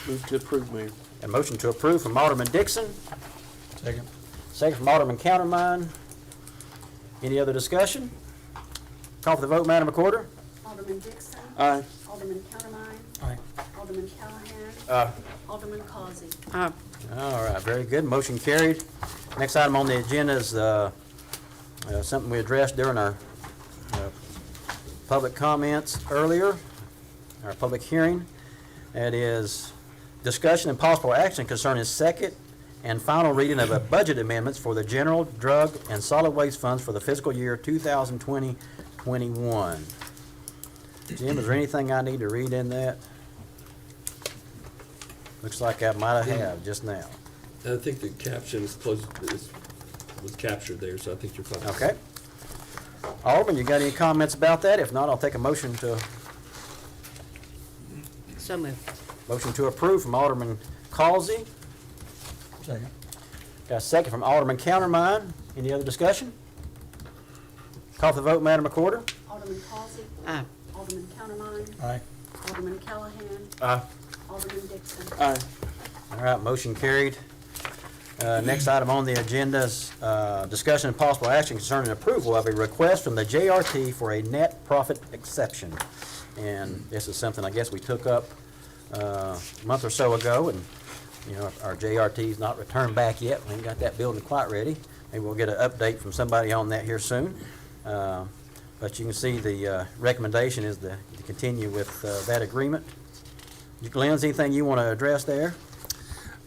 Move to approve, Mayor. A motion to approve from Alderman Dixon. Second. Second from Alderman Countermine. Any other discussion? Call for the vote, Madam Recorder. Alderman Dixon. Aye. Alderman Countermine. Aye. Alderman Callahan. Aye. Alderman Causey. All right, very good. Motion carried. Next item on the agenda is something we addressed during our public comments earlier, our public hearing. That is discussion and possible action concerning second and final reading of a budget amendments for the general, drug, and solid waste funds for the fiscal year 2020-21. Jim, is there anything I need to read in that? Looks like I might have just now. I think the caption was captured there, so I think you're fine. Okay. Alderman, you got any comments about that? If not, I'll take a motion to So moved. approve from Alderman Causey. Second. Got a second from Alderman Countermine. Any other discussion? Call for the vote, Madam Recorder. Alderman Causey. Aye. Alderman Countermine. Aye. Alderman Callahan. Aye. Alderman Dixon. Aye. All right, motion carried. Next item on the agenda is discussion and possible action concerning approval of a request from the JRT for a net profit exception. And this is something I guess we took up a month or so ago, and you know, our JRT's not returned back yet. We ain't got that building quite ready. Maybe we'll get an update from somebody on that here soon. But you can see the recommendation is to continue with that agreement. Glenn, is anything you want to address there?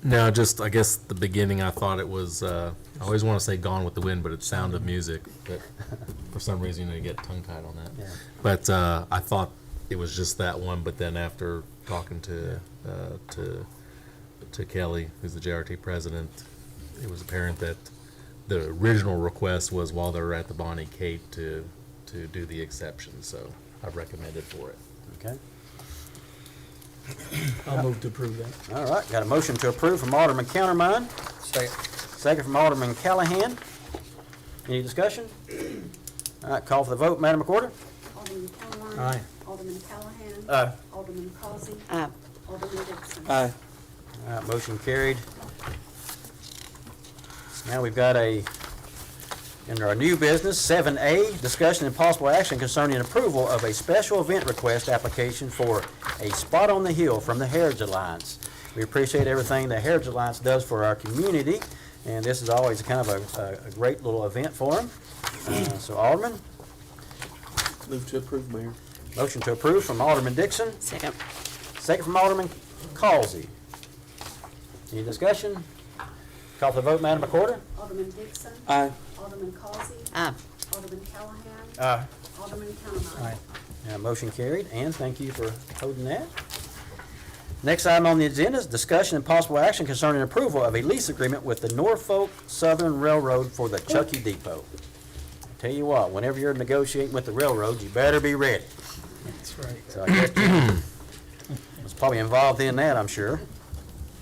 No, just, I guess, the beginning, I thought it was, I always want to say Gone with the Wind, but it's Sound of Music. But for some reason, you get tongue-tied on that. Yeah. But I thought it was just that one, but then after talking to Kelly, who's the JRT president, it was apparent that the original request was while they were at the Bonnie Kate to do the exception, so I recommended for it. Okay. I'll move to approve that. All right, got a motion to approve from Alderman Countermine, Second. second from Alderman Callahan. Any discussion? All right, call for the vote, Madam Recorder. Alderman Countermine. Aye. Alderman Callahan. Aye. Alderman Causey. Alderman Dixon. Aye. All right, motion carried. Now we've got under our new business, 7A, discussion and possible action concerning approval of a special event request application for a Spot on the Hill from the Heritage Alliance. We appreciate everything the Heritage Alliance does for our community, and this is always kind of a great little event for them. So Alderman, Move to approve, Mayor. motion to approve from Alderman Dixon, Second. second from Alderman Causey. Any discussion? Call for the vote, Madam Recorder. Alderman Dixon. Aye. Alderman Causey. Alderman Callahan. Aye. Alderman Countermine. Aye. Motion carried, and thank you for holding that. Next item on the agenda is discussion and possible action concerning approval of a lease agreement with the Norfolk Southern Railroad for the Chuckey Depot. Tell you what, whenever you're negotiating with the railroad, you better be ready. That's right. So I guess you was probably involved in that, I'm sure.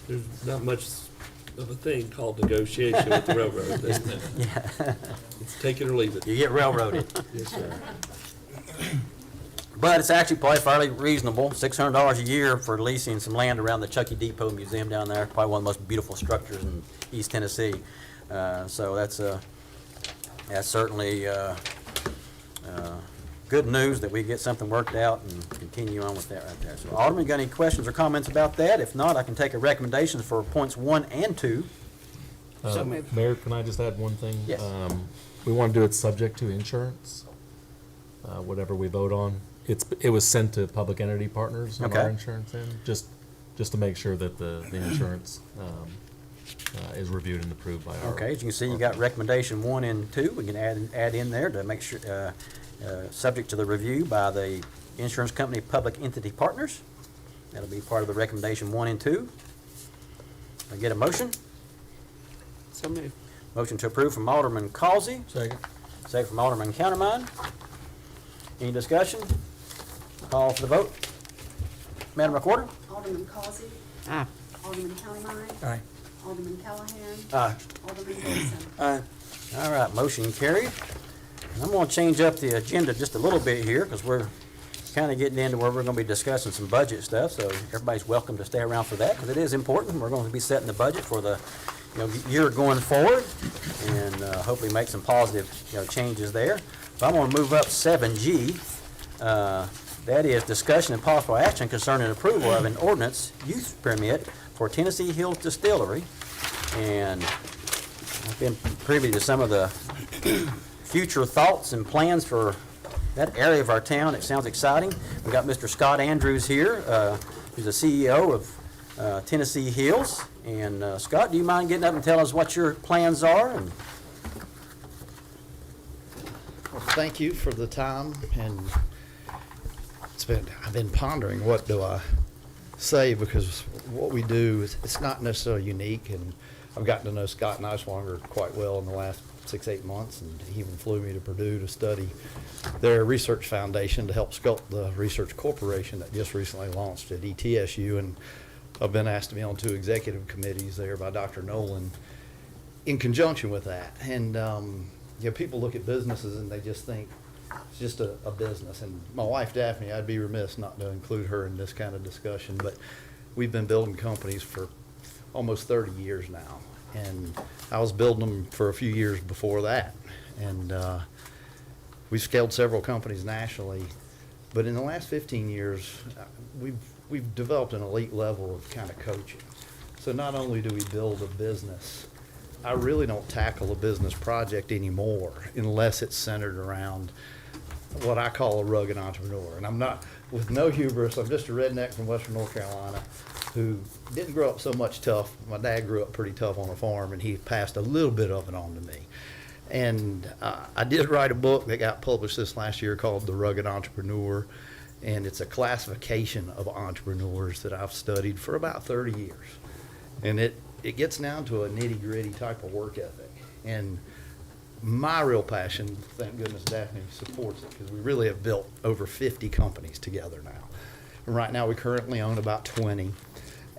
There's not much of a thing called negotiation with the railroad. Yeah. It's take it or leave it. You get railroaded. Yes, sir. But it's actually probably fairly reasonable, $600 a year for leasing some land around the Chuckey Depot Museum down there, probably one of the most beautiful structures in East Tennessee. So that's certainly good news that we get something worked out and continue on with that right there. So Alderman, got any questions or comments about that? If not, I can take a recommendation for points 1 and 2. So moved. Mayor, can I just add one thing? Yes. We want to do it subject to insurance, whatever we vote on. It was sent to public entity partners on our Okay. insurance end, just to make sure that the insurance is reviewed and approved by our. Okay, as you can see, you got recommendation 1 and 2. We can add in there to make sure, subject to the review by the insurance company public entity partners. That'll be part of the recommendation 1 and 2. I get a motion? So moved. Motion to approve from Alderman Causey, Second. second from Alderman Countermine. Any discussion? Call for the vote. Madam Recorder? Alderman Causey. Alderman Countermine. Aye. Alderman Callahan. Aye. Alderman Dixon. Aye. All right, motion carried. And I'm going to change up the agenda just a little bit here because we're kind of getting into where we're going to be discussing some budget stuff. So everybody's welcome to stay around for that because it is important. We're going to be setting the budget for the year going forward and hopefully make some positive changes there. So I'm gonna move up 7G. That is discussion and possible action concerning approval of an ordinance use permit for Tennessee Hills Distillery. And I've been privy to some of the future thoughts and plans for that area of our town. It sounds exciting. We've got Mr. Scott Andrews here, who's the CEO of Tennessee Hills. And Scott, do you mind getting up and telling us what your plans are? And Well, thank you for the time, and I've been pondering what do I say, because what we do is, it's not necessarily unique, and I've gotten to know Scott Neiswanger quite well in the last 6-8 months, and he even flew me to Purdue to study their research foundation to help sculpt the research corporation that just recently launched at ETSU, and I've been asked to be on 2 executive committees there by Dr. Nolan in conjunction with that. And people look at businesses and they just think it's just a business. And my wife Daphne, I'd be remiss not to include her in this kind of discussion, but we've been building companies for almost 30 years now, and I was building them for a few years before that. And we've scaled several companies nationally, but in the last 15 years, we've developed an elite level of kind of coaching. So not only do we build a business, I really don't tackle a business project anymore unless it's centered around what I call a rugged entrepreneur. And I'm not, with no hubris, I'm just a redneck from Western North Carolina who didn't grow up so much tough. My dad grew up pretty tough on a farm, and he passed a little bit of it on to me. And I did write a book that got published this last year called The Rugged Entrepreneur, and it's a classification of entrepreneurs that I've studied for about 30 years. And it gets down to a nitty-gritty type of work ethic. And my real passion, thank goodness Daphne supports it, because we really have built over 50 companies together now. And right now we currently own about 20.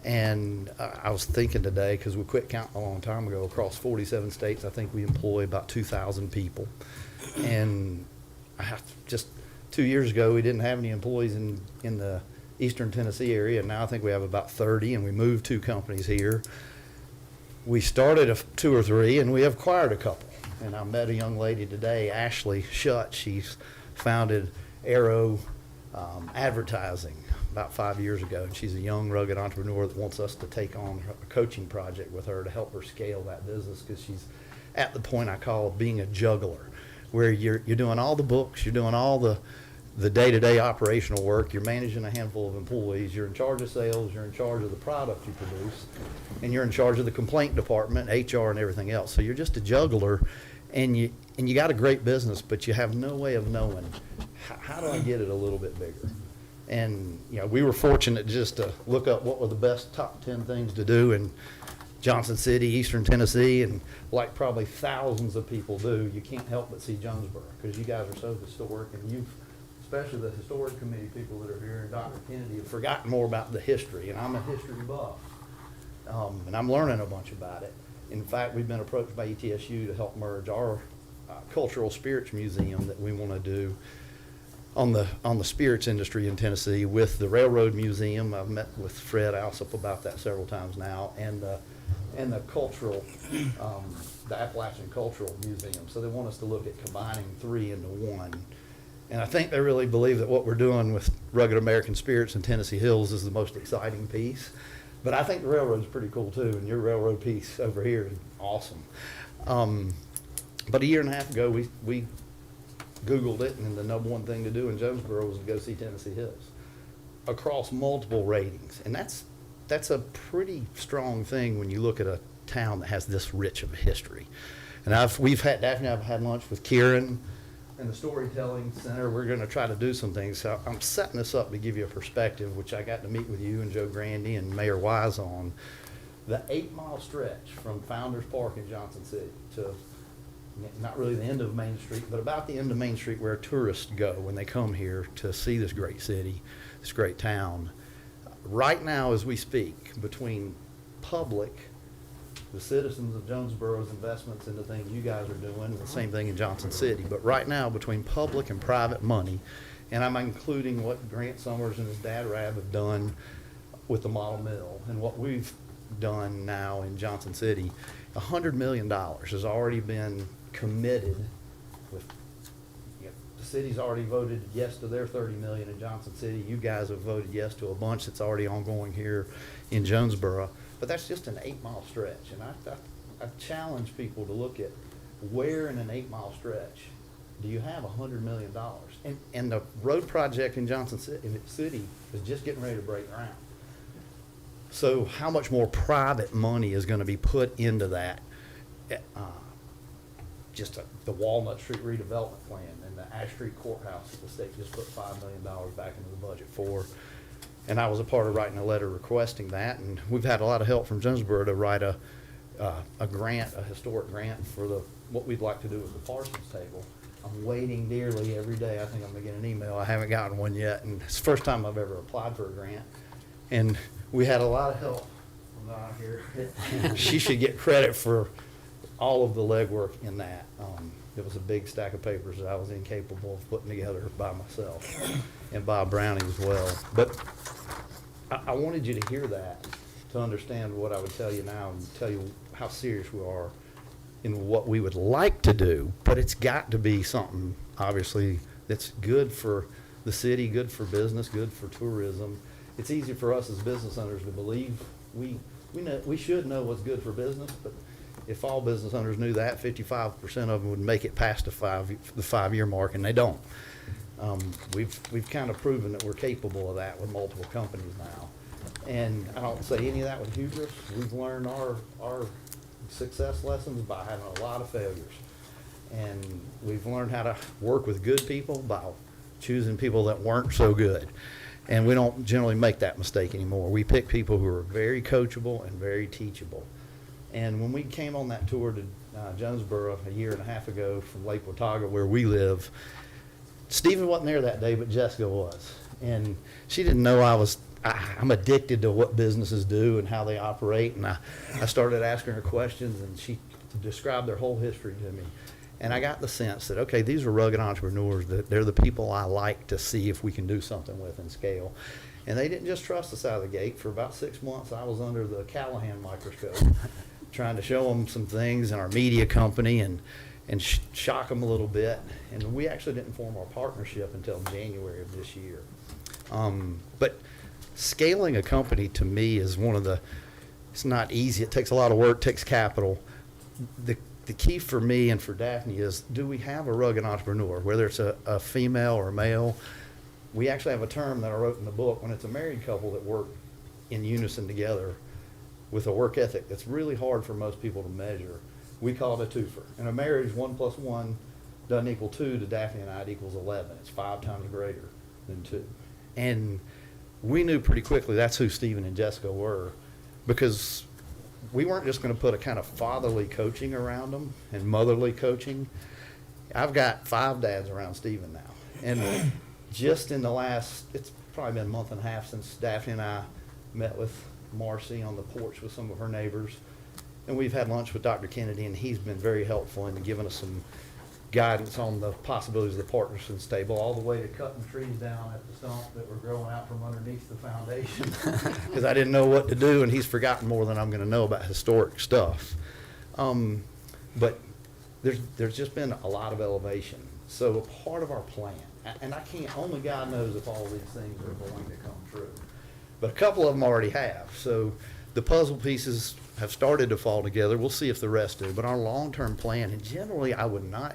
And I was thinking today, because we quit counting a long time ago, across 47 states, I think we employ about 2,000 people. And just 2 years ago, we didn't have any employees in the Eastern Tennessee area, and now I think we have about 30, and we moved 2 companies here. We started 2 or 3, and we have acquired a couple. And I met a young lady today, Ashley Shutt. She's founded Arrow Advertising about 5 years ago, and she's a young, rugged entrepreneur that wants us to take on a coaching project with her to help her scale that business, because she's at the point I call being a juggler, where you're doing all the books, you're doing all the day-to-day operational work, you're managing a handful of employees, you're in charge of sales, you're in charge of the product you produce, and you're in charge of the complaint department, HR, and everything else. So you're just a juggler, and you got a great business, but you have no way of knowing how do I get it a little bit bigger. And we were fortunate just to look up what were the best top 10 things to do in Johnson City, Eastern Tennessee, and like probably thousands of people do, you can't help but see Jonesborough, because you guys are so historic, and you've, especially the historic committee people that are here, and Dr. Kennedy, have forgotten more about the history, and I'm a history buff, and I'm learning a bunch about it. In fact, we've been approached by ETSU to help merge our cultural spirits museum that we want to do on the spirits industry in Tennessee with the Railroad Museum. I've met with Fred Alsop about that several times now, and the cultural, the Appalachian Cultural Museum. So they want us to look at combining 3 into 1. And I think they really believe that what we're doing with Rugged American Spirits in Tennessee Hills is the most exciting piece. But I think the railroad's pretty cool too, and your railroad piece over here is awesome. But a year and a half ago, we Googled it, and the #1 thing to do in Jonesborough was to go see Tennessee Hills across multiple ratings. And that's a pretty strong thing when you look at a town that has this rich of a history. And Daphne and I've had lunch with Kieran and the Storytelling Center. We're going to try to do some things. So I'm setting this up to give you a perspective, which I got to meet with you and Joe Grandy and Mayor Wise on. The 8-mile stretch from Founders Park in Johnson City to not really the end of Main Street, but about the end of Main Street where tourists go when they come here to see this great city, this great town. Right now, as we speak, between public, the citizens of Jonesborough's investments into things you guys are doing, the same thing in Johnson City, but right now, between public and private money, and I'm including what Grant Summers and his dad Rab have done with the model mill and what we've done now in Johnson City, $100 million has already been committed with city's already voted yes to their 30 million in Johnson City. You guys have voted yes to a bunch that's already ongoing here in Jonesborough. But that's just an 8-mile stretch. And I challenge people to look at where in an 8-mile stretch do you have $100 million? And the road project in Johnson City is just getting ready to break ground. So how much more private money is going to be put into that? The Walnut Street redevelopment plan and the Ash Street Courthouse that the state just put $5 million back into the budget for. And I was a part of writing a letter requesting that, and we've had a lot of help from Jonesborough to write a grant, a historic grant for what we'd like to do with the Parsons table. I'm waiting dearly every day. I think I'm gonna get an email. I haven't gotten one yet, and it's the first time I've ever applied for a grant. And we had a lot of help from Donna here. She should get credit for all of the legwork in that. It was a big stack of papers that I was incapable of putting together by myself, and Bob Browning as well. But I wanted you to hear that, to understand what I would tell you now and tell you how serious we are in what we would like to do. But it's got to be something, obviously, that's good for the city, good for business, good for tourism. It's easy for us as business owners to believe we should know what's good for business, but if all business owners knew that, 55% of them would make it past the 5-year mark, and they don't. We've kind of proven that we're capable of that with multiple companies now. And I don't say any of that with hubris. We've learned our success lessons by having a lot of failures. And we've learned how to work with good people by choosing people that weren't so good. And we don't generally make that mistake anymore. We pick people who are very coachable and very teachable. And when we came on that tour to Jonesborough a year and a half ago from Lake Watauga, where we live, Stephen wasn't there that day, but Jessica was. And she didn't know I'm addicted to what businesses do and how they operate. And I started asking her questions, and she described their whole history to me. And I got the sense that, okay, these are rugged entrepreneurs. That they're the people I like to see if we can do something with and scale. And they didn't just trust us out of the gate. For about 6 months, I was under the Callahan microscope trying to show them some things in our media company and shock them a little bit. And we actually didn't form our partnership until January of this year. But scaling a company to me is it's not easy. It takes a lot of work, takes capital. The key for me and for Daphne is, do we have a rugged entrepreneur, whether it's a female or male? We actually have a term that I wrote in the book when it's a married couple that work in unison together with a work ethic that's really hard for most people to measure. We call it a twofer. In a marriage, 1 + 1 doesn't equal 2. To Daphne and I, it equals 11. It's 5 times greater than 2. And we knew pretty quickly that's who Stephen and Jessica were, because we weren't just going to put a kind of fatherly coaching around them and motherly coaching. I've got 5 dads around Stephen now. And just in the last, it's probably been a month and a half since Daphne and I met with Marcy on the porch with some of her neighbors. And we've had lunch with Dr. Kennedy, and he's been very helpful in giving us some guidance on the possibilities of the Partnerson's table, all the way to cutting trees down at the stump that were growing out from underneath the foundation, because I didn't know what to do, and he's forgotten more than I'm going to know about historic stuff. But there's just been a lot of elevation. So a part of our plan, and only God knows if all these things are going to come true, but a couple of them already have. So the puzzle pieces have started to fall together. We'll see if the rest do. But our long-term plan, and generally I would not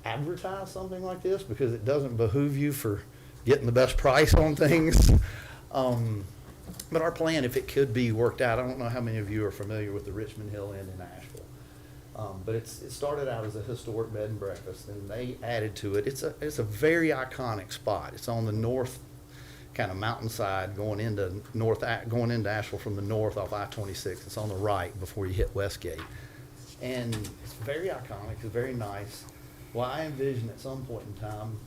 advertise something like this because it doesn't behoove you for getting the best price on things. But our plan, if it could be worked out, I don't know how many of you are familiar with the Richmond Hill Inn in Asheville. But it started out as a historic bed and breakfast, and they added to it. It's a very iconic spot. It's on the north kind of mountainside going into Asheville from the north off I-26. It's on the right before you hit Westgate. And it's very iconic. It's very nice. Well, I envision at some point in time,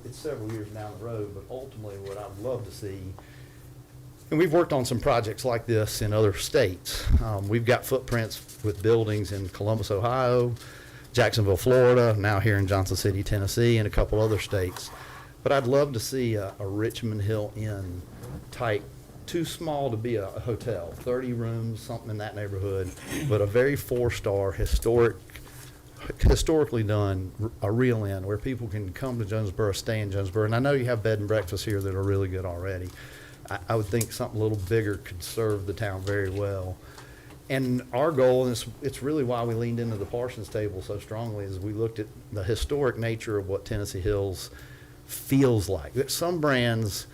it's several years down the road, but ultimately what I'd love to see, and we've worked on some projects like this in other states. We've got footprints with buildings in Columbus, Ohio, Jacksonville, Florida, now here in Johnson City, Tennessee, and a couple other states. But I'd love to see a Richmond Hill Inn type, too small to be a hotel, 30 rooms, something in that neighborhood, but a very 4-star historic historically done a real inn where people can come to Jonesborough, stay in Jonesborough. And I know you have bed and breakfast here that are really good already. I would think something a little bigger could serve the town very well. And our goal, and it's really why we leaned into the Parsons table so strongly, is we looked at the historic nature of what Tennessee Hills feels like. That some brands,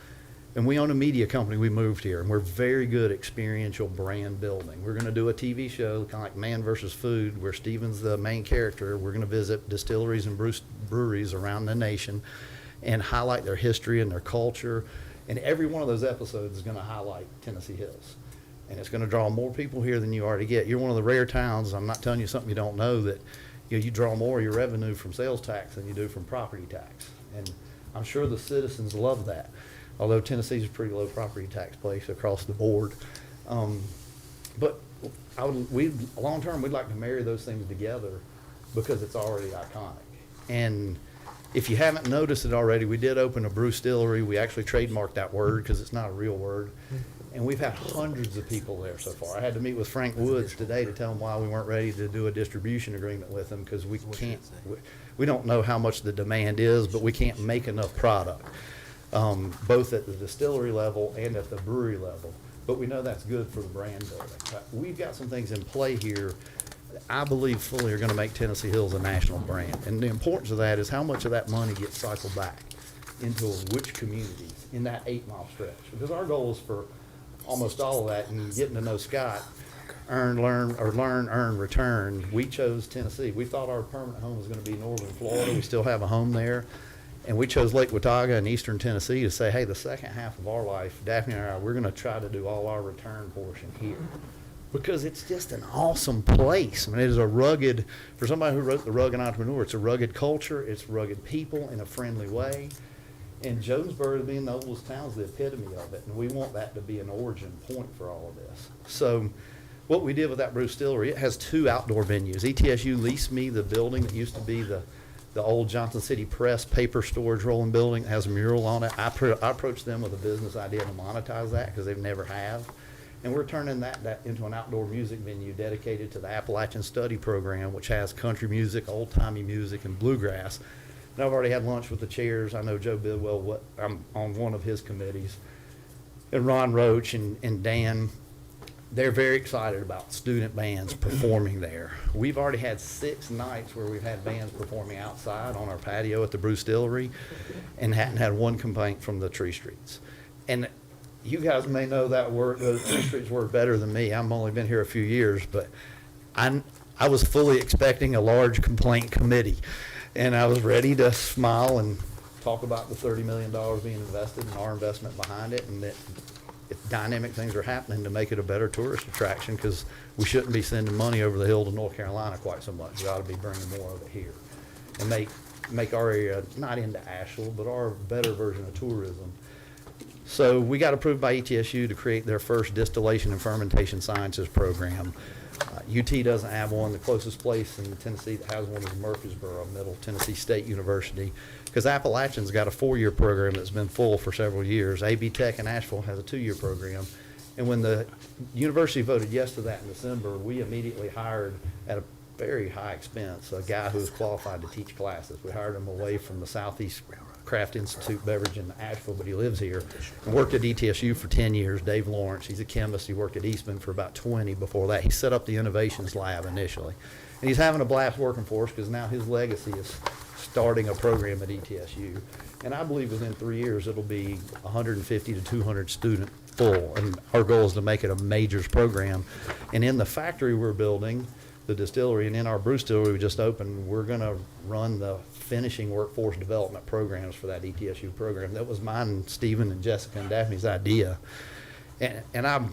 and we own a media company, we moved here, and we're very good at experiential brand building. We're going to do a TV show, kind of like Man vs. Food, where Steven's the main character. We're going to visit distilleries and breweries around the nation and highlight their history and their culture. And every one of those episodes is going to highlight Tennessee Hills. And it's going to draw more people here than you already get. You're one of the rare towns, I'm not telling you something you don't know, that you draw more of your revenue from sales tax than you do from property tax. And I'm sure the citizens love that, although Tennessee's a pretty low property tax place across the board. But long term, we'd like to marry those things together because it's already iconic. And if you haven't noticed it already, we did open a brewstillery. We actually trademarked that word because it's not a real word. And we've had hundreds of people there so far. I had to meet with Frank Woods today to tell him why we weren't ready to do a distribution agreement with him, because we can't, we don't know how much the demand is, but we can't make enough product, both at the distillery level and at the brewery level. But we know that's good for the brand building. We've got some things in play here that I believe fully are going to make Tennessee Hills a national brand. And the importance of that is how much of that money gets cycled back into which communities in that 8-mile stretch. Because our goal is for almost all of that, and getting to know Scott, earn, return. We chose Tennessee. We thought our permanent home was going to be northern Florida. We still have a home there. And we chose Lake Watauga in eastern Tennessee to say, hey, the second half of our life, Daphne and I, we're going to try to do all our return portion here. Because it's just an awesome place. I mean, it is a rugged, for somebody who wrote The Rugged Entrepreneur, it's a rugged culture, it's rugged people in a friendly way. And Jonesborough, being the oldest town, is the epitome of it, and we want that to be an origin point for all of this. So what we did with that brewstillery, it has 2 outdoor venues. ETSU leased me the building that used to be the old Johnson City Press paper storage rolling building. It has a mural on it. I approached them with a business idea to monetize that because they've never have. And we're turning that into an outdoor music venue dedicated to the Appalachian Study Program, which has country music, old-timey music, and bluegrass. And I've already had lunch with the chairs. I know Joe Bidwell, I'm on one of his committees. And Ron Roach and Dan, they're very excited about student bands performing there. We've already had 6 nights where we've had bands performing outside on our patio at the brewstillery and hadn't had one complaint from the Tree Streets. And you guys may know that word, the Tree Streets word better than me. I've only been here a few years, but I was fully expecting a large complaint committee. And I was ready to smile and talk about the $30 million being invested and our investment behind it, and that if dynamic things are happening to make it a better tourist attraction, because we shouldn't be sending money over the hill to North Carolina quite so much. We ought to be bringing more of it here and make our area not into Asheville, but our better version of tourism. So we got approved by ETSU to create their first distillation and fermentation sciences program. UT doesn't have one. The closest place in Tennessee that has one is Murfreesboro, Middle Tennessee State University, because Appalachian's got a 4-year program that's been full for several years. AB Tech in Asheville has a 2-year program. And when the university voted yes to that in December, we immediately hired, at a very high expense, a guy who was qualified to teach classes. We hired him away from the Southeast Craft Institute beverage in Asheville, but he lives here and worked at ETSU for 10 years. Dave Lawrence, he's a chemist. He worked at Eastman for about 20 before that. He set up the innovations lab initially. And he's having a blast working for us because now his legacy is starting a program at ETSU. And I believe within 3 years it'll be 150 to 200 student full. And our goal is to make it a majors program. And in the factory we're building, the distillery, and in our brewstillery we just opened, we're going to run the finishing workforce development programs for that ETSU program. That was mine, Stephen, and Jessica, and Daphne's idea. And I've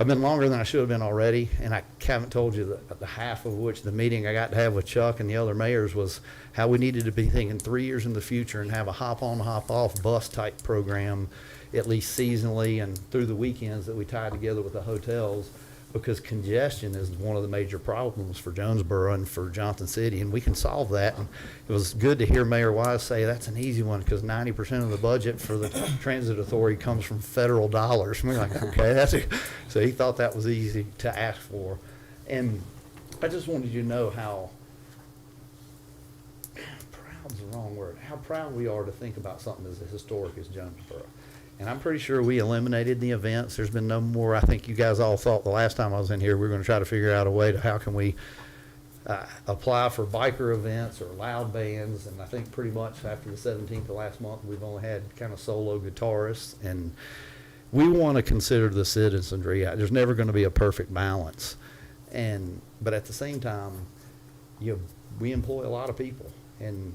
been longer than I should have been already, and I haven't told you the half of which the meeting I got to have with Chuck and the other mayors was how we needed to be thinking 3 years in the future and have a hop-on, hop-off bus type program, at least seasonally and through the weekends that we tie together with the hotels, because congestion is one of the major problems for Jonesborough and for Johnson City, and we can solve that. And it was good to hear Mayor Wise say that's an easy one because 90% of the budget for the transit authority comes from federal dollars. And we're like, okay, so he thought that was easy to ask for. And I just wanted you to know how proud's the wrong word, how proud we are to think about something as historic as Jonesborough. And I'm pretty sure we eliminated the events. There's been no more. I think you guys all thought the last time I was in here, we were going to try to figure out a way to how can we apply for biker events or loud bands. And I think pretty much after the 17th of last month, we've only had kind of solo guitarists. And we want to consider the citizenry. There's never going to be a perfect balance. But at the same time, we employ a lot of people. And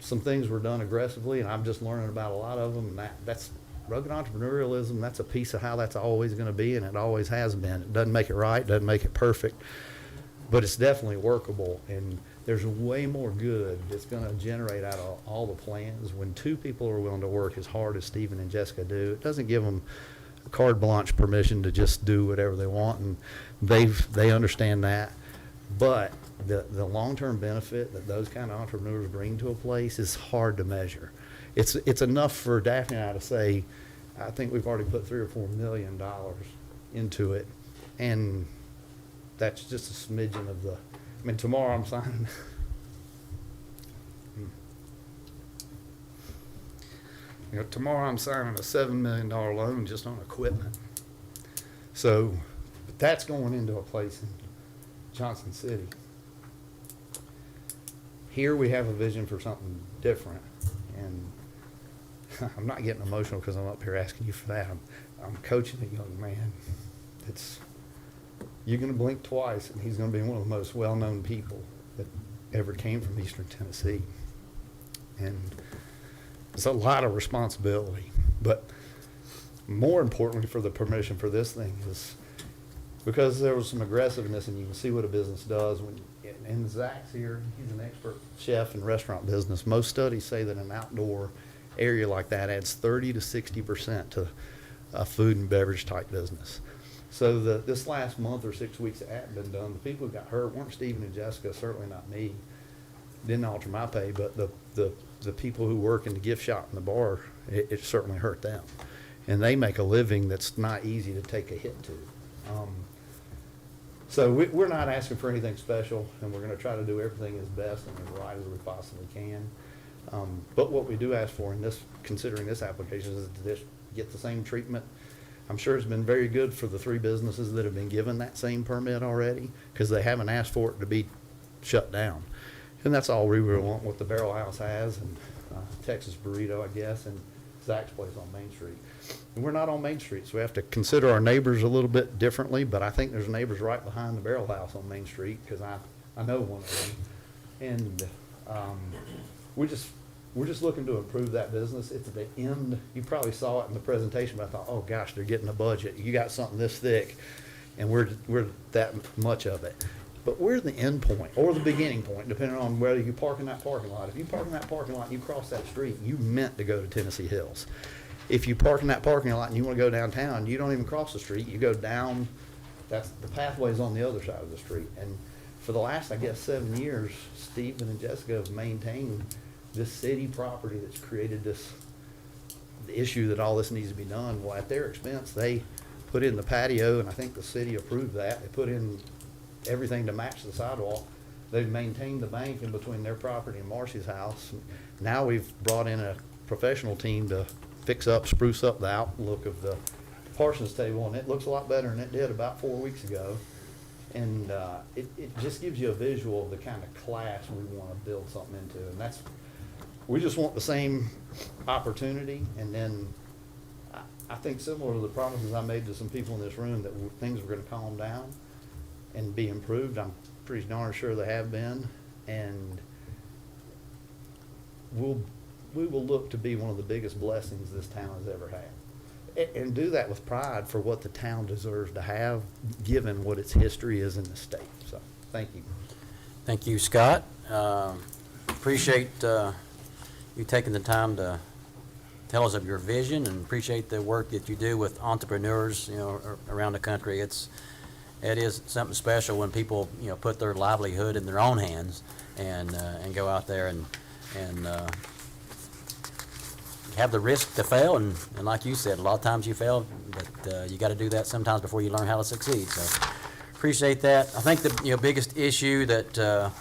some things were done aggressively, and I'm just learning about a lot of them. And that's rugged entrepreneurialism. That's a piece of how that's always going to be, and it always has been. It doesn't make it right, doesn't make it perfect, but it's definitely workable. And there's way more good that's going to generate out of all the plans when two people are willing to work as hard as Stephen and Jessica do. It doesn't give them carte blanche permission to just do whatever they want, and they understand that. But the long-term benefit that those kind of entrepreneurs bring to a place is hard to measure. It's enough for Daphne and I to say, I think we've already put $3 or $4 million into it, and that's just a smidgen of the. I mean, tomorrow I'm signing. Tomorrow I'm signing a $7 million loan just on equipment. So, but that's going into a place in Johnson City. Here we have a vision for something different, and I'm not getting emotional because I'm up here asking you for that. I'm coaching a young man. You're going to blink twice, and he's going to be one of the most well-known people that ever came from Eastern Tennessee. And it's a lot of responsibility. But more importantly for the permission for this thing is because there was some aggressiveness, and you can see what a business does. And Zach's here. He's an expert chef in restaurant business. Most studies say that an outdoor area like that adds 30 to 60% to a food and beverage type business. So this last month or 6 weeks that hadn't been done, the people who got hurt weren't Stephen and Jessica, certainly not me. Didn't alter my pay, but the people who work in the gift shop and the bar, it certainly hurt them. And they make a living that's not easy to take a hit to. So we're not asking for anything special, and we're going to try to do everything as best and as right as we possibly can. But what we do ask for in this, considering this application, is to just get the same treatment. I'm sure it's been very good for the 3 businesses that have been given that same permit already, because they haven't asked for it to be shut down. And that's all we really want, what the Barrel House has, and Texas Burrito, I guess, and Zach's place on Main Street. And we're not on Main Street, so we have to consider our neighbors a little bit differently, but I think there's neighbors right behind the Barrel House on Main Street, because I know one of them. And we're just looking to improve that business. It's at the end. You probably saw it in the presentation, but I thought, oh gosh, they're getting a budget. You got something this thick, and we're that much of it. But we're the end point or the beginning point, depending on whether you park in that parking lot. If you park in that parking lot and you cross that street, you meant to go to Tennessee Hills. If you park in that parking lot and you want to go downtown, you don't even cross the street. You go down. The pathway's on the other side of the street. And for the last, I guess, 7 years, Stephen and Jessica have maintained this city property that's created the issue that all this needs to be done. Well, at their expense, they put in the patio, and I think the city approved that. They put in everything to match the sidewalk. They've maintained the bank in between their property and Marcy's house. Now we've brought in a professional team to spruce up the outlook of the Parsons table, and it looks a lot better than it did about 4 weeks ago. And it just gives you a visual of the kind of class we want to build something into. And we just want the same opportunity. And then I think similar to the promises I made to some people in this room that things were going to calm down and be improved, I'm pretty darn sure they have been. And we will look to be one of the biggest blessings this town has ever had. And do that with pride for what the town deserves to have, given what its history is in the state. So, thank you. Thank you, Scott. Appreciate you taking the time to tell us of your vision, and appreciate the work that you do with entrepreneurs, around the country. It is something special when people, put their livelihood in their own hands and go out there and have the risk to fail, and like you said, a lot of times you fail, but you got to do that sometimes before you learn how to succeed. So appreciate that. I think the biggest issue that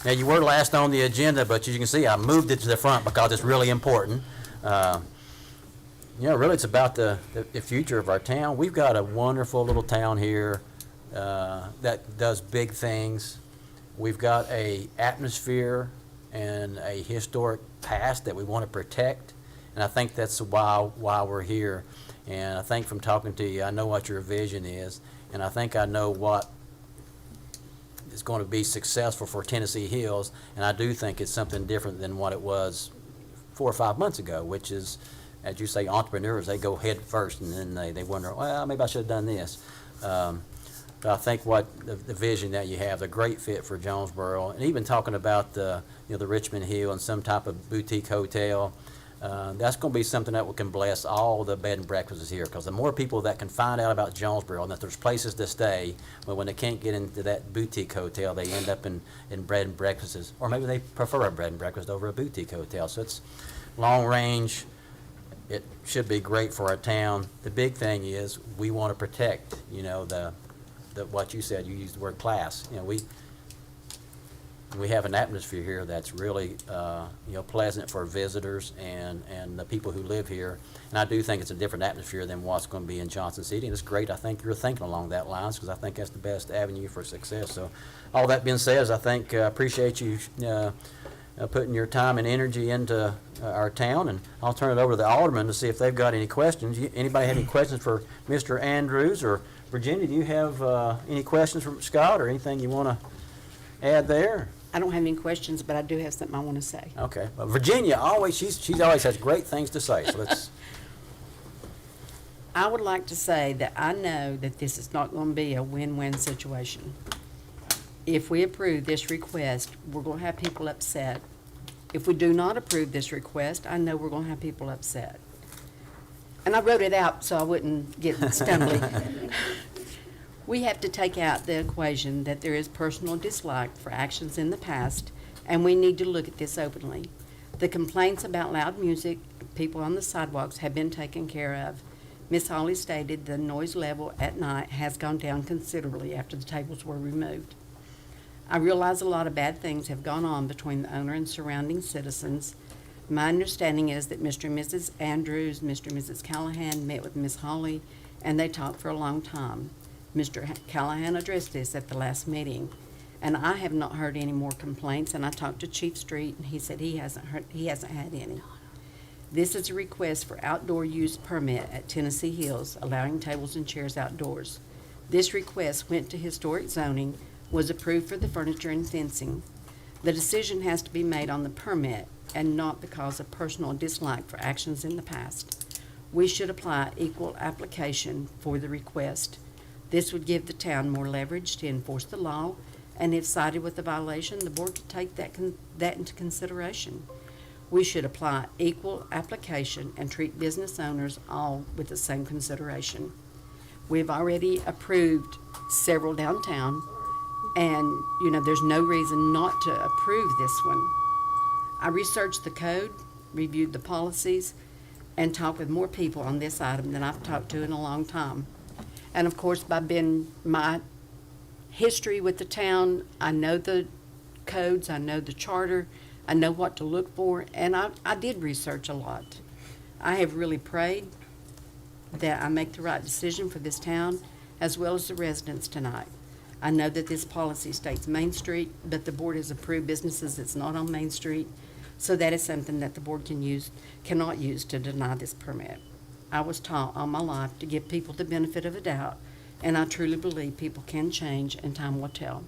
Now, you were last on the agenda, but as you can see, I moved it to the front because it's really important. Really, it's about the future of our town. We've got a wonderful little town here that does big things. We've got a atmosphere and a historic past that we want to protect, and I think that's why we're here. And I think from talking to you, I know what your vision is, and I think I know what is going to be successful for Tennessee Hills, and I do think it's something different than what it was 4 or 5 months ago, which is, as you say, entrepreneurs, they go head first, and then they wonder, well, maybe I should have done this. But I think what the vision that you have, the great fit for Jonesborough, and even talking about the Richmond Hill and some type of boutique hotel, that's going to be something that we can bless all the bed and breakfasts here, because the more people that can find out about Jonesborough and that there's places to stay, but when they can't get into that boutique hotel, they end up in bed and breakfasts, or maybe they prefer a bed and breakfast over a boutique hotel. So it's long range. It should be great for our town. The big thing is we want to protect, what you said. You used the word class. We have an atmosphere here that's really, pleasant for visitors and the people who live here. And I do think it's a different atmosphere than what's going to be in Johnson City. And it's great. I think you're thinking along that lines, because I think that's the best avenue for success. So all that being said, I think appreciate you putting your time and energy into our town. And I'll turn it over to the alderman to see if they've got any questions. Anybody have any questions for Mr. Andrews? Or Virginia, do you have any questions for Scott or anything you want to add there? I don't have any questions, but I do have something I want to say. Okay. Well, Virginia she's always has great things to say. So let's. I would like to say that I know that this is not going to be a win-win situation. If we approve this request, we're going to have people upset. If we do not approve this request, I know we're going to have people upset. And I wrote it out so I wouldn't get stumbly. We have to take out the equation that there is personal dislike for actions in the past, and we need to look at this openly. The complaints about loud music, people on the sidewalks, have been taken care of. Ms. Hawley stated the noise level at night has gone down considerably after the tables were removed. I realize a lot of bad things have gone on between the owner and surrounding citizens. My understanding is that Mr. and Mrs. Andrews, Mr. and Mrs. Callahan met with Ms. Hawley, and they talked for a long time. Mr. Callahan addressed this at the last meeting, and I have not heard any more complaints, and I talked to Chief Street, and he said he hasn't had any. This is a request for outdoor use permit at Tennessee Hills, allowing tables and chairs outdoors. This request went to historic zoning, was approved for the furniture and fencing. The decision has to be made on the permit and not because of personal dislike for actions in the past. We should apply equal application for the request. This would give the town more leverage to enforce the law, and if cited with a violation, the board could take that into consideration. We should apply equal application and treat business owners all with the same consideration. We've already approved several downtown, and, there's no reason not to approve this one. I researched the code, reviewed the policies, and talked with more people on this item than I've talked to in a long time. And of course, by my history with the town, I know the codes, I know the charter, I know what to look for, and I did research a lot. I have really prayed that I make the right decision for this town as well as the residents tonight. I know that this policy states Main Street, but the board has approved businesses that's not on Main Street, so that is something that the board cannot use to deny this permit. I was taught all my life to give people the benefit of a doubt, and I truly believe people can change and time will tell.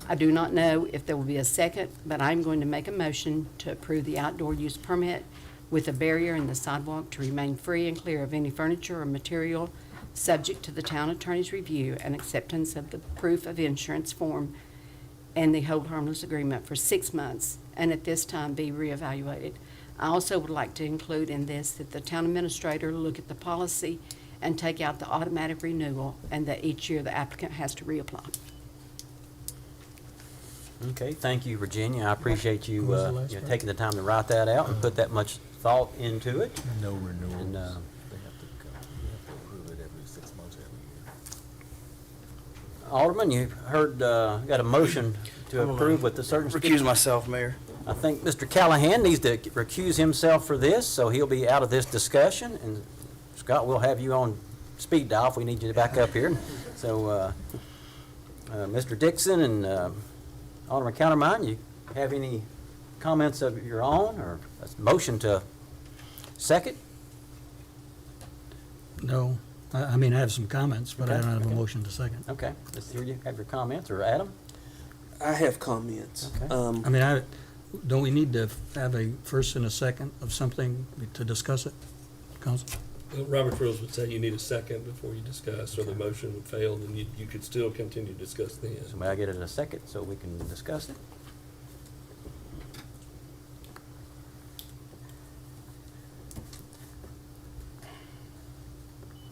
I do not know if there will be a second, but I'm going to make a motion to approve the outdoor use permit with a barrier in the sidewalk to remain free and clear of any furniture or material, subject to the town attorney's review and acceptance of the proof of insurance form and the hold harmless agreement for 6 months, and at this time be reevaluated. I also would like to include in this that the town administrator look at the policy and take out the automatic renewal, and that each year the applicant has to reapply. Okay, thank you, Virginia. I appreciate you, What was the last part? taking the time to write that out and put that much thought into it. No renewals. And, They have to approve it every 6 months, every year. Alderman, you heard, got a motion to approve with the certain. Recuse myself, Mayor. I think Mr. Callahan needs to recuse himself for this, so he'll be out of this discussion. And Scott, we'll have you on speed dial if we need you to back up here. So, Mr. Dixon and Alderman Countermine, you have any comments of your own, or a motion to second? No, I mean, I have some comments, but I Okay, don't have a okay. motion to second. Okay, let's hear you have your comments, or Adam? I have comments. Okay. I mean, don't we need to have a first and a second of something to discuss it, Council? Robert rules would say you need a second before you discuss, or the motion would fail, and you could still continue to discuss then. So may I get it in a second so we can discuss it?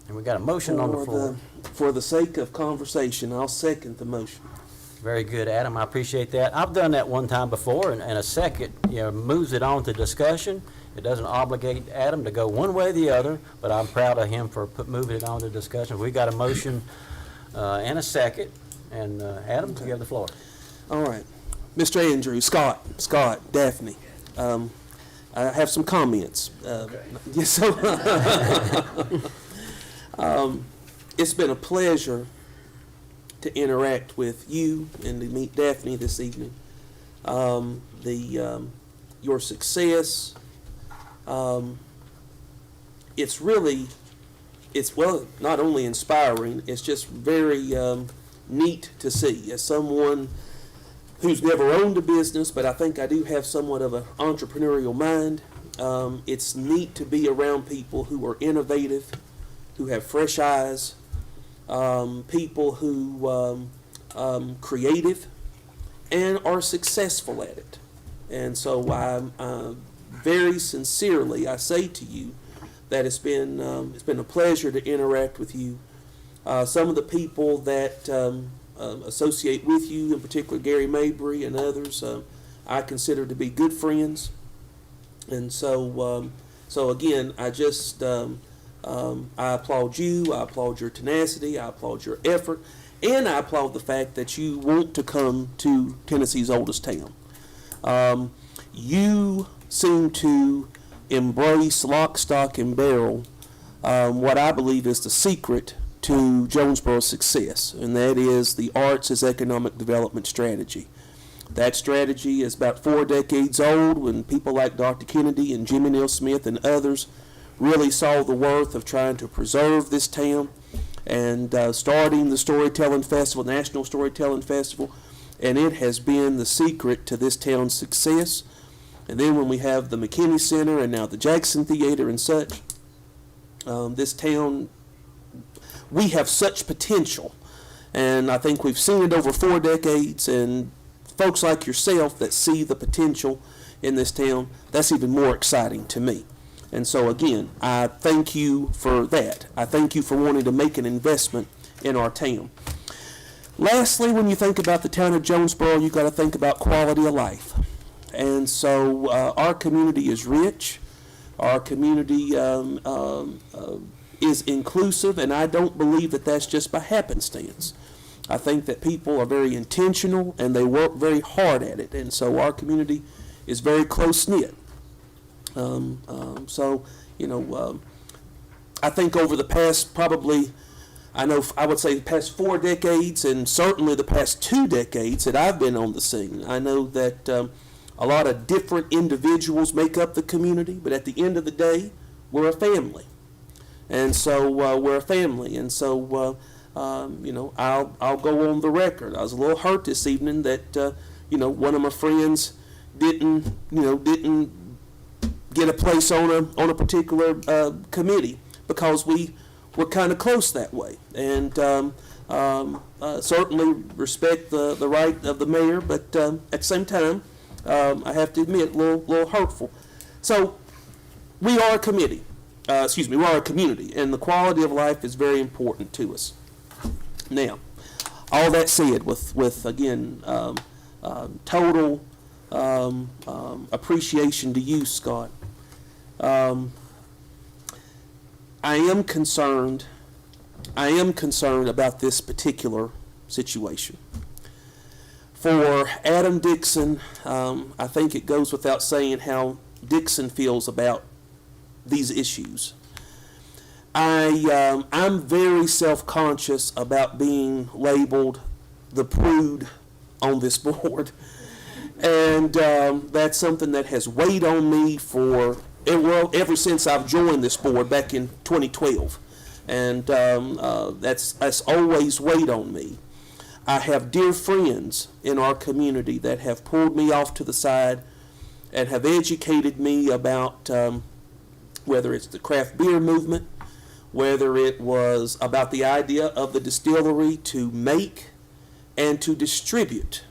And we got a motion on the floor. For the sake of conversation, I'll second the motion. Very good, Adam, I appreciate that. I've done that one time before, and a second, moves it on to discussion. It doesn't obligate Adam to go one way or the other, but I'm proud of him for moving it on to discussion. We got a motion and a second, and Adam, you have the floor. All right. Mr. Andrews, Scott, Daphne, I have some comments. Yes, so, it's been a pleasure to interact with you and to meet Daphne this evening. Your success, it's not only inspiring, it's just very neat to see. As someone who's never owned a business, but I think I do have somewhat of an entrepreneurial mind, it's neat to be around people who are innovative, who have fresh eyes, people who creative and are successful at it. And so I'm very sincerely, I say to you that it's been a pleasure to interact with you. Some of the people that associate with you, in particular Gary Mabry and others, I consider to be good friends. And so again, I just I applaud you. I applaud your tenacity. I applaud your effort, and I applaud the fact that you want to come to Tennessee's oldest town. You seem to embrace lock, stock, and barrel what I believe is the secret to Jonesborough's success, and that is the arts as economic development strategy. That strategy is about 4 decades old when people like Dr. Kennedy and Jimmy Neal Smith and others really saw the worth of trying to preserve this town and starting the Storytelling Festival, National Storytelling Festival, and it has been the secret to this town's success. And then when we have the McKinney Center and now the Jackson Theater and such, this town, we have such potential, and I think we've seen it over 4 decades, and folks like yourself that see the potential in this town, that's even more exciting to me. And so again, I thank you for that. I thank you for wanting to make an investment in our town. Lastly, when you think about the town of Jonesborough, you've got to think about quality of life. And so our community is rich. Our community is inclusive, and I don't believe that that's just by happenstance. I think that people are very intentional and they work very hard at it, and so our community is very close-knit. I think over the past I would say the past 4 decades, and certainly the past 2 decades that I've been on the scene, I know that a lot of different individuals make up the community, but at the end of the day, we're a family. And so we're a family, and so I'll go on the record. I was a little hurt this evening that one of my friends didn't get a place on a particular committee because we were kind of close that way, and certainly respect the right of the mayor, but at the same time, I have to admit, a little hurtful. So we are a committee. We are a community, and the quality of life is very important to us. Now, all that said, with again, total appreciation to you, Scott. I am concerned about this particular situation. For Adam Dixon, I think it goes without saying how Dixon feels about these issues. I'm very self-conscious about being labeled the prude on this board. And that's something that has weighed on me ever since I've joined this board back in 2012. And that's always weighed on me. I have dear friends in our community that have pulled me off to the side and have educated me about whether it's the craft beer movement, whether it was about the idea of the distillery to make and to distribute.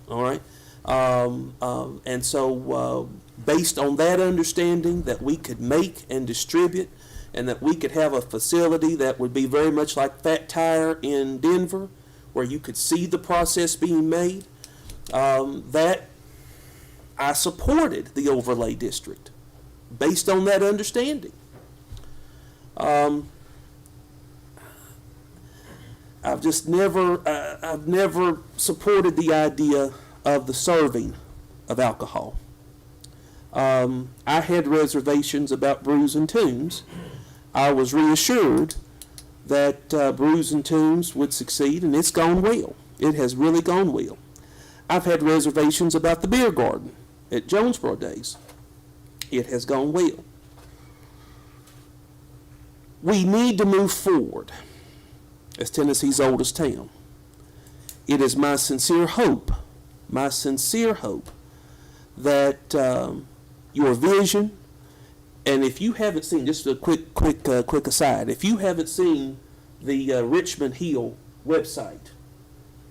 All right? And so based on that understanding that we could make and distribute and that we could have a facility that would be very much like Fat Tire in Denver, where you could see the process being made, that I supported the overlay district based on that understanding. I've never supported the idea of the serving of alcohol. I had reservations about Brews and Tunes. I was reassured that Brews and Tunes would succeed, and it's gone well. It has really gone well. I've had reservations about the beer garden at Jonesborough days. It has gone well. We need to move forward as Tennessee's oldest town. It is my sincere hope that your vision, and if you haven't seen, just a quick aside, if you haven't seen the Richmond Hill website,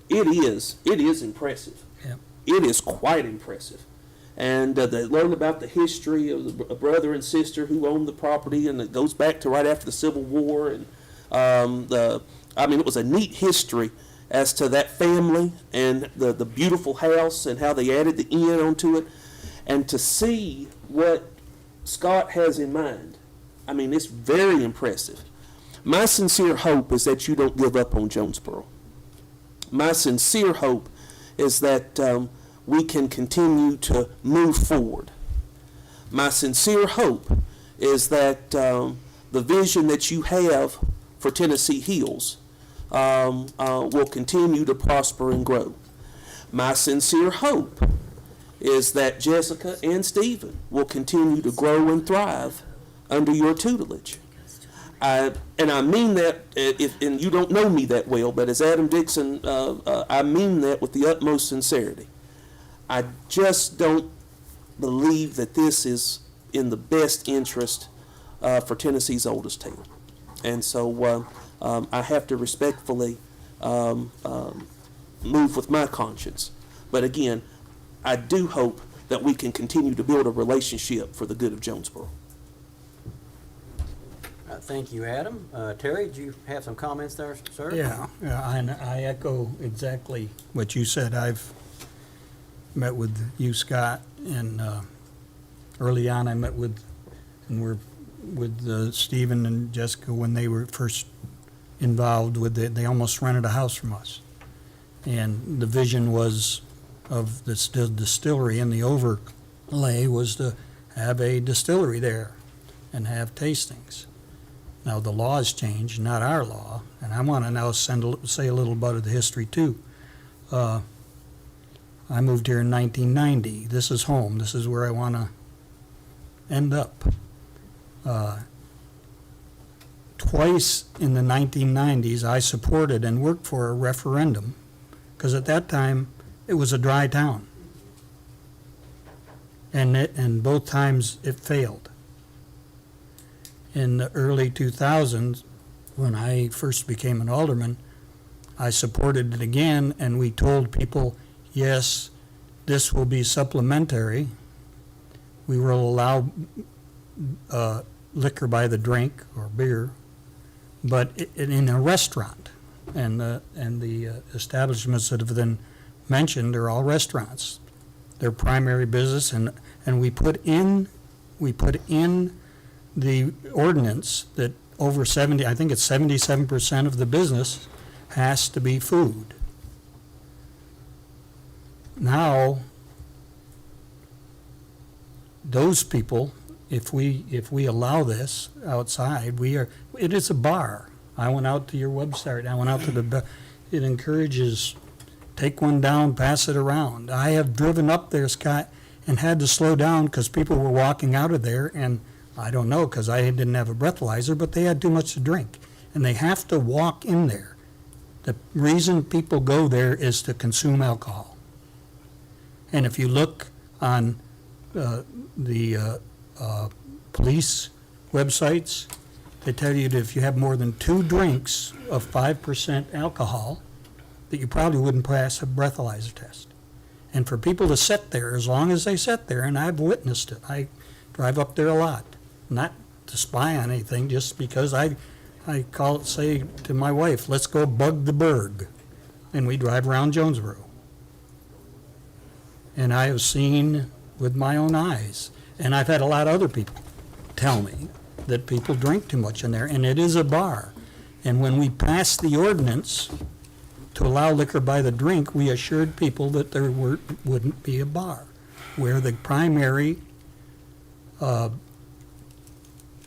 it is impressive. Yep. It is quite impressive. And they learn about the history of a brother and sister who owned the property, and it goes back to right after the Civil War. And it was a neat history as to that family and the beautiful house and how they added the inn onto it. And to see what Scott has in mind, it's very impressive. My sincere hope is that you don't give up on Jonesborough. My sincere hope is that we can continue to move forward. My sincere hope is that the vision that you have for Tennessee Hills will continue to prosper and grow. My sincere hope is that Jessica and Stephen will continue to grow and thrive under your tutelage. And I mean that, and you don't know me that well, but as Adam Dixon, I mean that with the utmost sincerity. I just don't believe that this is in the best interest for Tennessee's oldest town. And so I have to respectfully move with my conscience. But again, I do hope that we can continue to build a relationship for the good of Jonesborough. Thank you, Adam. Terry, do you have some comments there, sir? Yeah, and I echo exactly what you said. I've met with you, Scott, and early on I met with Stephen and Jessica when they were first involved with it. They almost rented a house from us. And the vision was of the distillery, and the overlay was to have a distillery there and have tastings. Now, the law has changed, not our law, and I want to now say a little about the history, too. I moved here in 1990. This is home. This is where I want to end up. Twice in the 1990s, I supported and worked for a referendum, because at that time, it was a dry town. And both times, it failed. In the early 2000s, when I first became an alderman, I supported it again, and we told people, yes, this will be supplementary. We will allow liquor by the drink or beer, but in a restaurant. And the establishments that have been mentioned are all restaurants. Their primary business, and we put in the ordinance that over 77% of the business has to be food. now, those people, if we allow this outside, it is a bar. I went out to your website, I went out to it encourages, take one down, pass it around. I have driven up there, Scott, and had to slow down because people were walking out of there, and I don't know, because I didn't have a breathalyzer, but they had too much to drink. And they have to walk in there. The reason people go there is to consume alcohol. And if you look on the police websites, they tell you that if you have more than 2 drinks of 5% alcohol, that you probably wouldn't pass a breathalyzer test. And for people to sit there, as long as they sit there, and I've witnessed it, I drive up there a lot, not to spy on anything, just because I say to my wife, let's go bug the burg, and we drive around Jonesborough. And I have seen with my own eyes, and I've had a lot of other people tell me that people drink too much in there, and it is a bar. And when we passed the ordinance to allow liquor by the drink, we assured people that there wouldn't be a bar, where the primary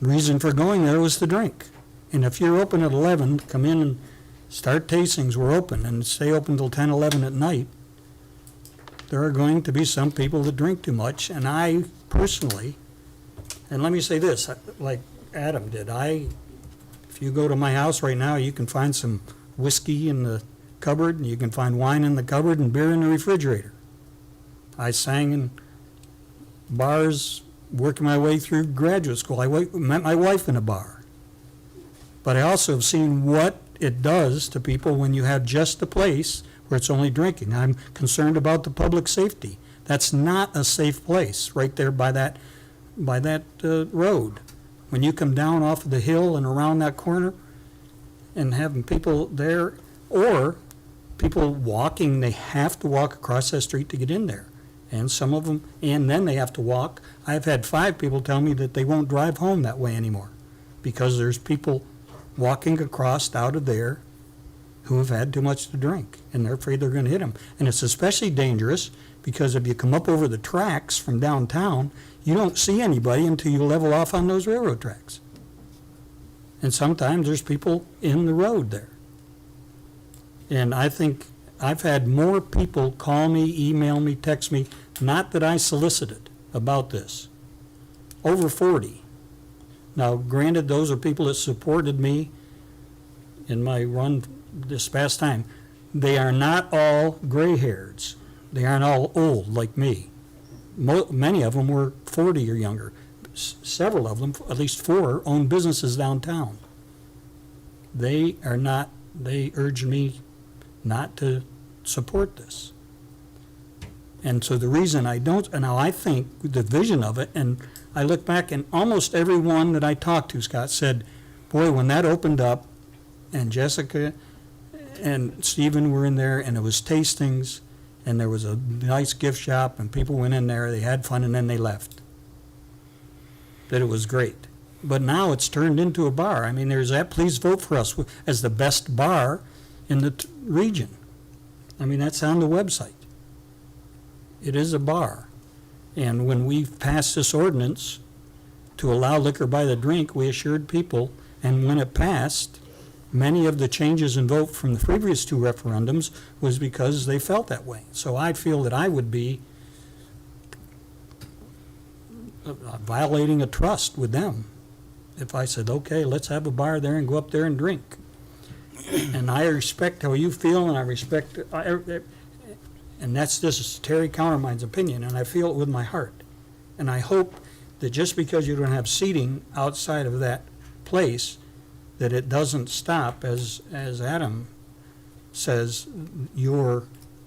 reason for going there was to drink. And if you're open at 11, come in and start tastings, we're open, and stay open till 10, 11 at night, there are going to be some people that drink too much. And I personally, and let me say this, like Adam did, if you go to my house right now, you can find some whiskey in the cupboard, and you can find wine in the cupboard and beer in the refrigerator. I sang in bars working my way through graduate school. I met my wife in a bar. But I also have seen what it does to people when you have just a place where it's only drinking. I'm concerned about the public safety. That's not a safe place right there by that road. When you come down off of the hill and around that corner and having people there, or people walking, they have to walk across that street to get in there. And some of them, and then they have to walk. I've had 5 people tell me that they won't drive home that way anymore because there's people walking across out of there who have had too much to drink, and they're afraid they're going to hit them. And it's especially dangerous because if you come up over the tracks from downtown, you don't see anybody until you level off on those railroad tracks. And sometimes there's people in the road there. And I think I've had more people call me, email me, text me, not that I solicited about this. Over 40. Now, granted, those are people that supported me in my run this past time. They are not all gray-hairs. They aren't all old like me. Many of them were 40 or younger. Several of them, at least 4, own businesses downtown. They urge me not to support this. And so the reason I don't, now I think the vision of it, and I look back and almost everyone that I talked to, Scott, said, boy, when that opened up, and Jessica and Stephen were in there, and it was tastings, and there was a nice gift shop, and people went in there, they had fun, and then they left. That it was great. But now it's turned into a bar. I mean, there's that. Please vote for us as the best bar in the region. I mean, that's on the website. It is a bar. And when we passed this ordinance to allow liquor by the drink, we assured people, and when it passed, many of the changes in vote from the previous 2 referendums was because they felt that way. So I feel that I would be violating a trust with them if I said, okay, let's have a bar there and go up there and drink. And I respect how you feel, and I respect, and this is Terry Countermine's opinion, and I feel it with my heart. And I hope that just because you don't have seating outside of that place, that it doesn't stop, as Adam says, your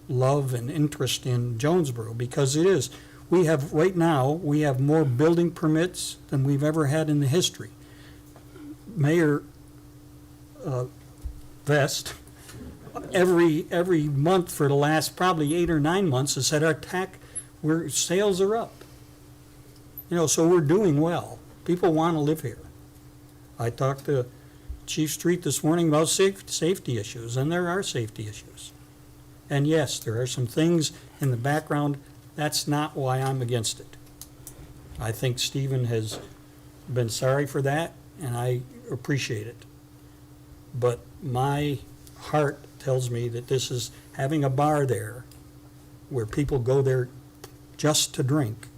love and interest in Jonesborough, because it is. Right now, we have more building permits than we've ever had in the history. Mayor Vest, every month for the last probably 8 or 9 months has said sales are up. So we're doing well. People want to live here. I talked to Chief Street this morning about safety issues, and there are safety issues. And yes, there are some things in the background. That's not why I'm against it. I think Stephen has been sorry for that, and I appreciate it. But my heart tells me that this is, having a bar there where people go there just to drink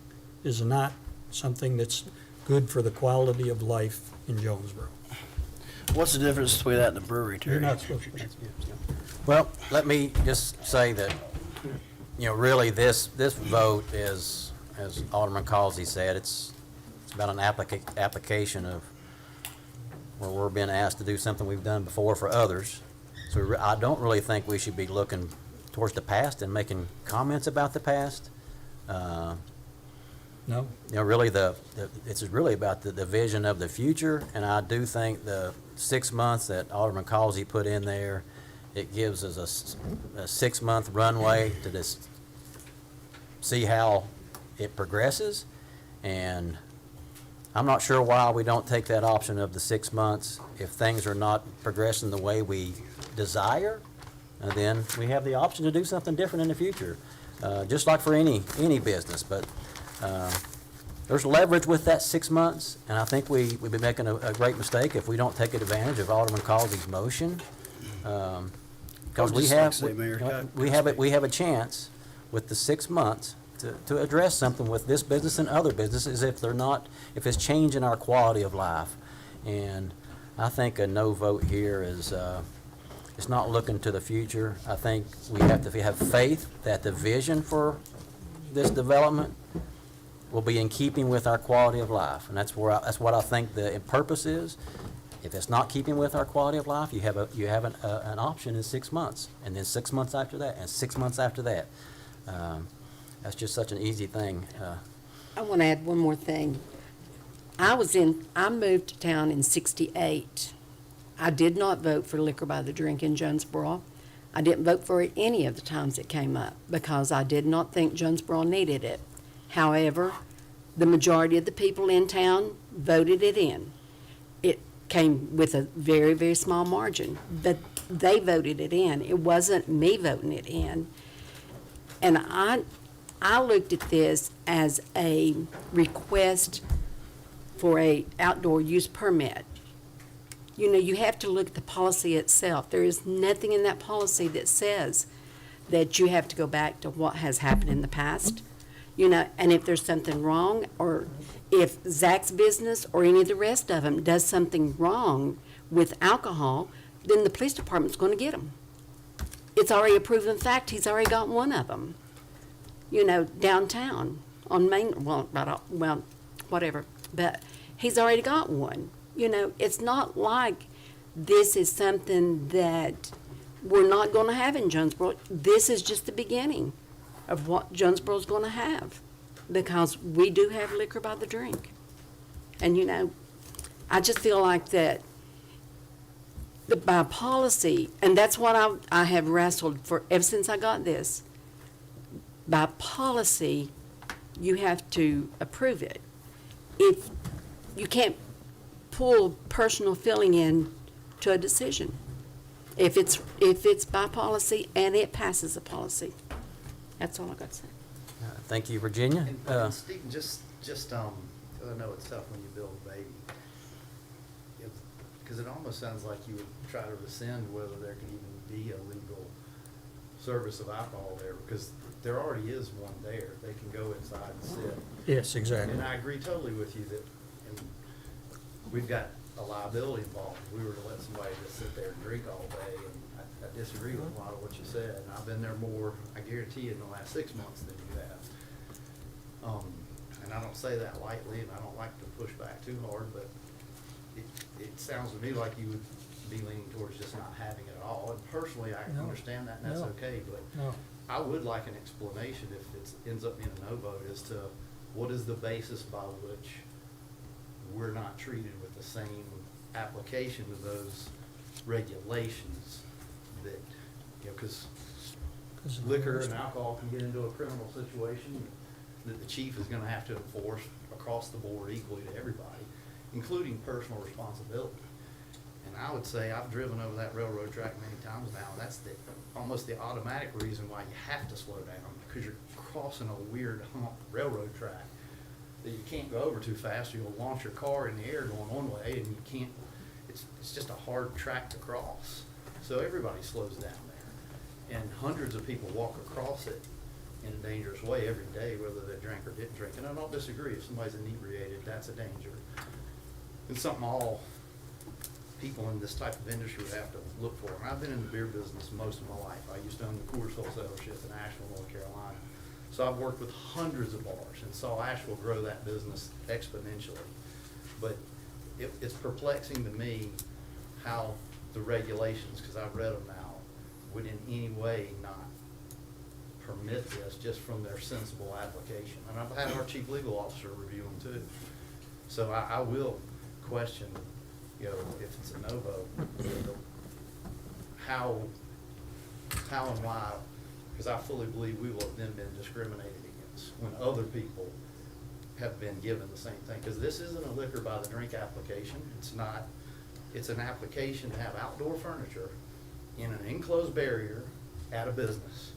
is not something that's good for the quality of life in Jonesborough. What's the difference between that and the brewery, Terry? You're not supposed to. Well, let me just say that, really, this vote is, as Alderman Causey said, it's about an application of where we're being asked to do something we've done before for others. So I don't really think we should be looking towards the past and making comments about the past. No? Really, it's really about the vision of the future, and I do think the 6 months that Alderman Causey put in there, it gives us a 6-month runway to just see how it progresses, and I'm not sure why we don't take that option of the 6 months. If things are not progressing the way we desire, and then we have the option to do something different in the future, just like for any business. But there's leverage with that 6 months, and I think we'd be making a great mistake if we don't take advantage of Alderman Causey's motion. Because we have a chance with the 6 months to address something with this business and other businesses if it's changing our quality of life. And I think a no vote here is it's not looking to the future. I think we have to have faith that the vision for this development will be in keeping with our quality of life, and that's what I think the purpose is. If it's not keeping with our quality of life, you have an option in 6 months, and then 6 months after that, and 6 months after that. That's just such an easy thing. I want to add one more thing. I moved to town in '68. I did not vote for liquor by the drink in Jonesborough. I didn't vote for it any of the times it came up because I did not think Jonesborough needed it. However, the majority of the people in town voted it in. It came with a very, very small margin, but they voted it in. It wasn't me voting it in. And I looked at this as a request for a outdoor use permit. You have to look at the policy itself. There is nothing in that policy that says that you have to go back to what has happened in the past. And if there's something wrong, or if Zach's business or any of the rest of them does something wrong with alcohol, then the police department's going to get them. It's already a proven fact. He's already got one of them, downtown on Main, whatever. But he's already got one. It's not like this is something that we're not going to have in Jonesborough. This is just the beginning of what Jonesborough's going to have, because we do have liquor by the drink. And, I just feel like that by policy, and that's what I have wrestled for ever since I got this, by policy, you have to approve it. If you can't pull personal feeling in to a decision, if it's by policy and it passes a policy. That's all I got to say. Thank you, Virginia. And Stephen, just I know it's tough when you build a baby, because it almost sounds like you would try to rescind whether there can even be a legal service of alcohol there, because there already is one there. They can go inside and sit. Yes, exactly. And I agree totally with you that we've got a liability involved. If we were to let somebody just sit there and drink all day, and I disagree with a lot of what you said. And I've been there more, I guarantee you, in the last 6 months than you have. And I don't say that lightly, and I don't like to push back too hard, but it sounds to me like you would be leaning towards just not having it at all. And personally, I No. understand that, and that's No. okay, but No. I would like an explanation if it ends up being a no vote as to what is the basis by which we're not treated with the same application of those regulations that, because liquor and alcohol can get into a criminal situation that the chief is gonna have to enforce across the board equally to everybody, including personal responsibility. And And I would say I've driven over that railroad track many times now. That's almost the automatic reason why you have to slow down, because you're crossing a weird hump railroad track that you can't go over too fast, or you'll launch your car in the air going one way, and you can't, it's just a hard track to cross. So everybody slows down there. And hundreds of people walk across it in a dangerous way every day, whether they drank or didn't drink. And I don't disagree, if somebody's inebriated, that's a danger. It's something all people in this type of industry would have to look for. And I've been in the beer business most of my life. I used to own the Coors Wholesalership in Asheville, North Carolina. So I've worked with hundreds of bars and saw Asheville grow that business exponentially. But it's perplexing to me how the regulations, because I've read them now, would in any way not permit this just from their sensible application. And I've had our chief legal officer review them too. So I will question, you know, if it's a no vote, how and why, because I fully believe we will have then been discriminated against when other people have been given the same thing. Because this isn't a liquor by the drink application. It's not. It's an application to have outdoor furniture in an enclosed barrier at a business.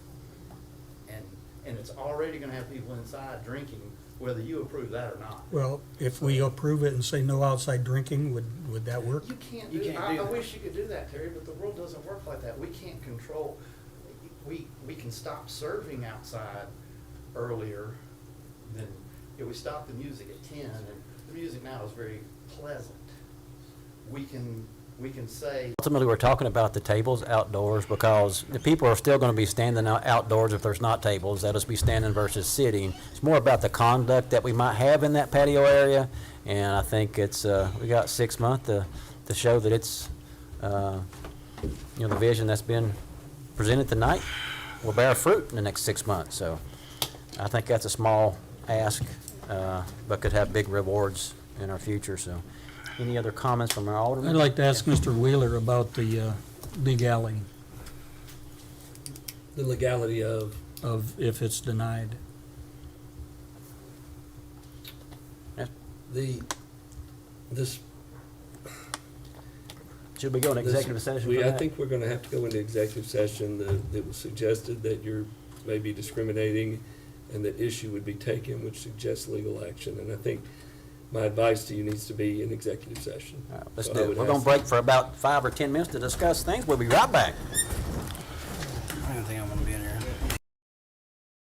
And it's already gonna have people inside drinking, whether you approve that or not. Well, if we approve it and say no outside drinking, would that work? You can't You do can't that. do I that. wish you could do that, Terry, but the world doesn't work like that. We can't control. We can stop serving outside earlier than, you know, we stopped the music at 10, and the music now is very pleasant. We can say, Ultimately, we're talking about the tables outdoors because the people are still going to be standing outdoors if there's not tables. That'll just be standing versus sitting. It's more about the conduct that we might have in that patio area, and I think it's we got 6 months to show that it's you know, the vision that's been presented tonight will bear fruit in the next 6 months. So I think that's a small ask, but could have big rewards in our future. So. Any other comments from our alderman? I'd like to ask Mr. Wheeler about the legality The legality of, if it's denied. this. Should we go into executive session for I that? think we're gonna have to go into executive session. That was suggested that you're maybe discriminating and that issue would be taken, which suggests legal action. And I think my advice to you needs to be in executive session. All right, let's So I do it. would We're going to ask- break for about 5 or 10 minutes to discuss things. We'll be right back. I don't think I'm gonna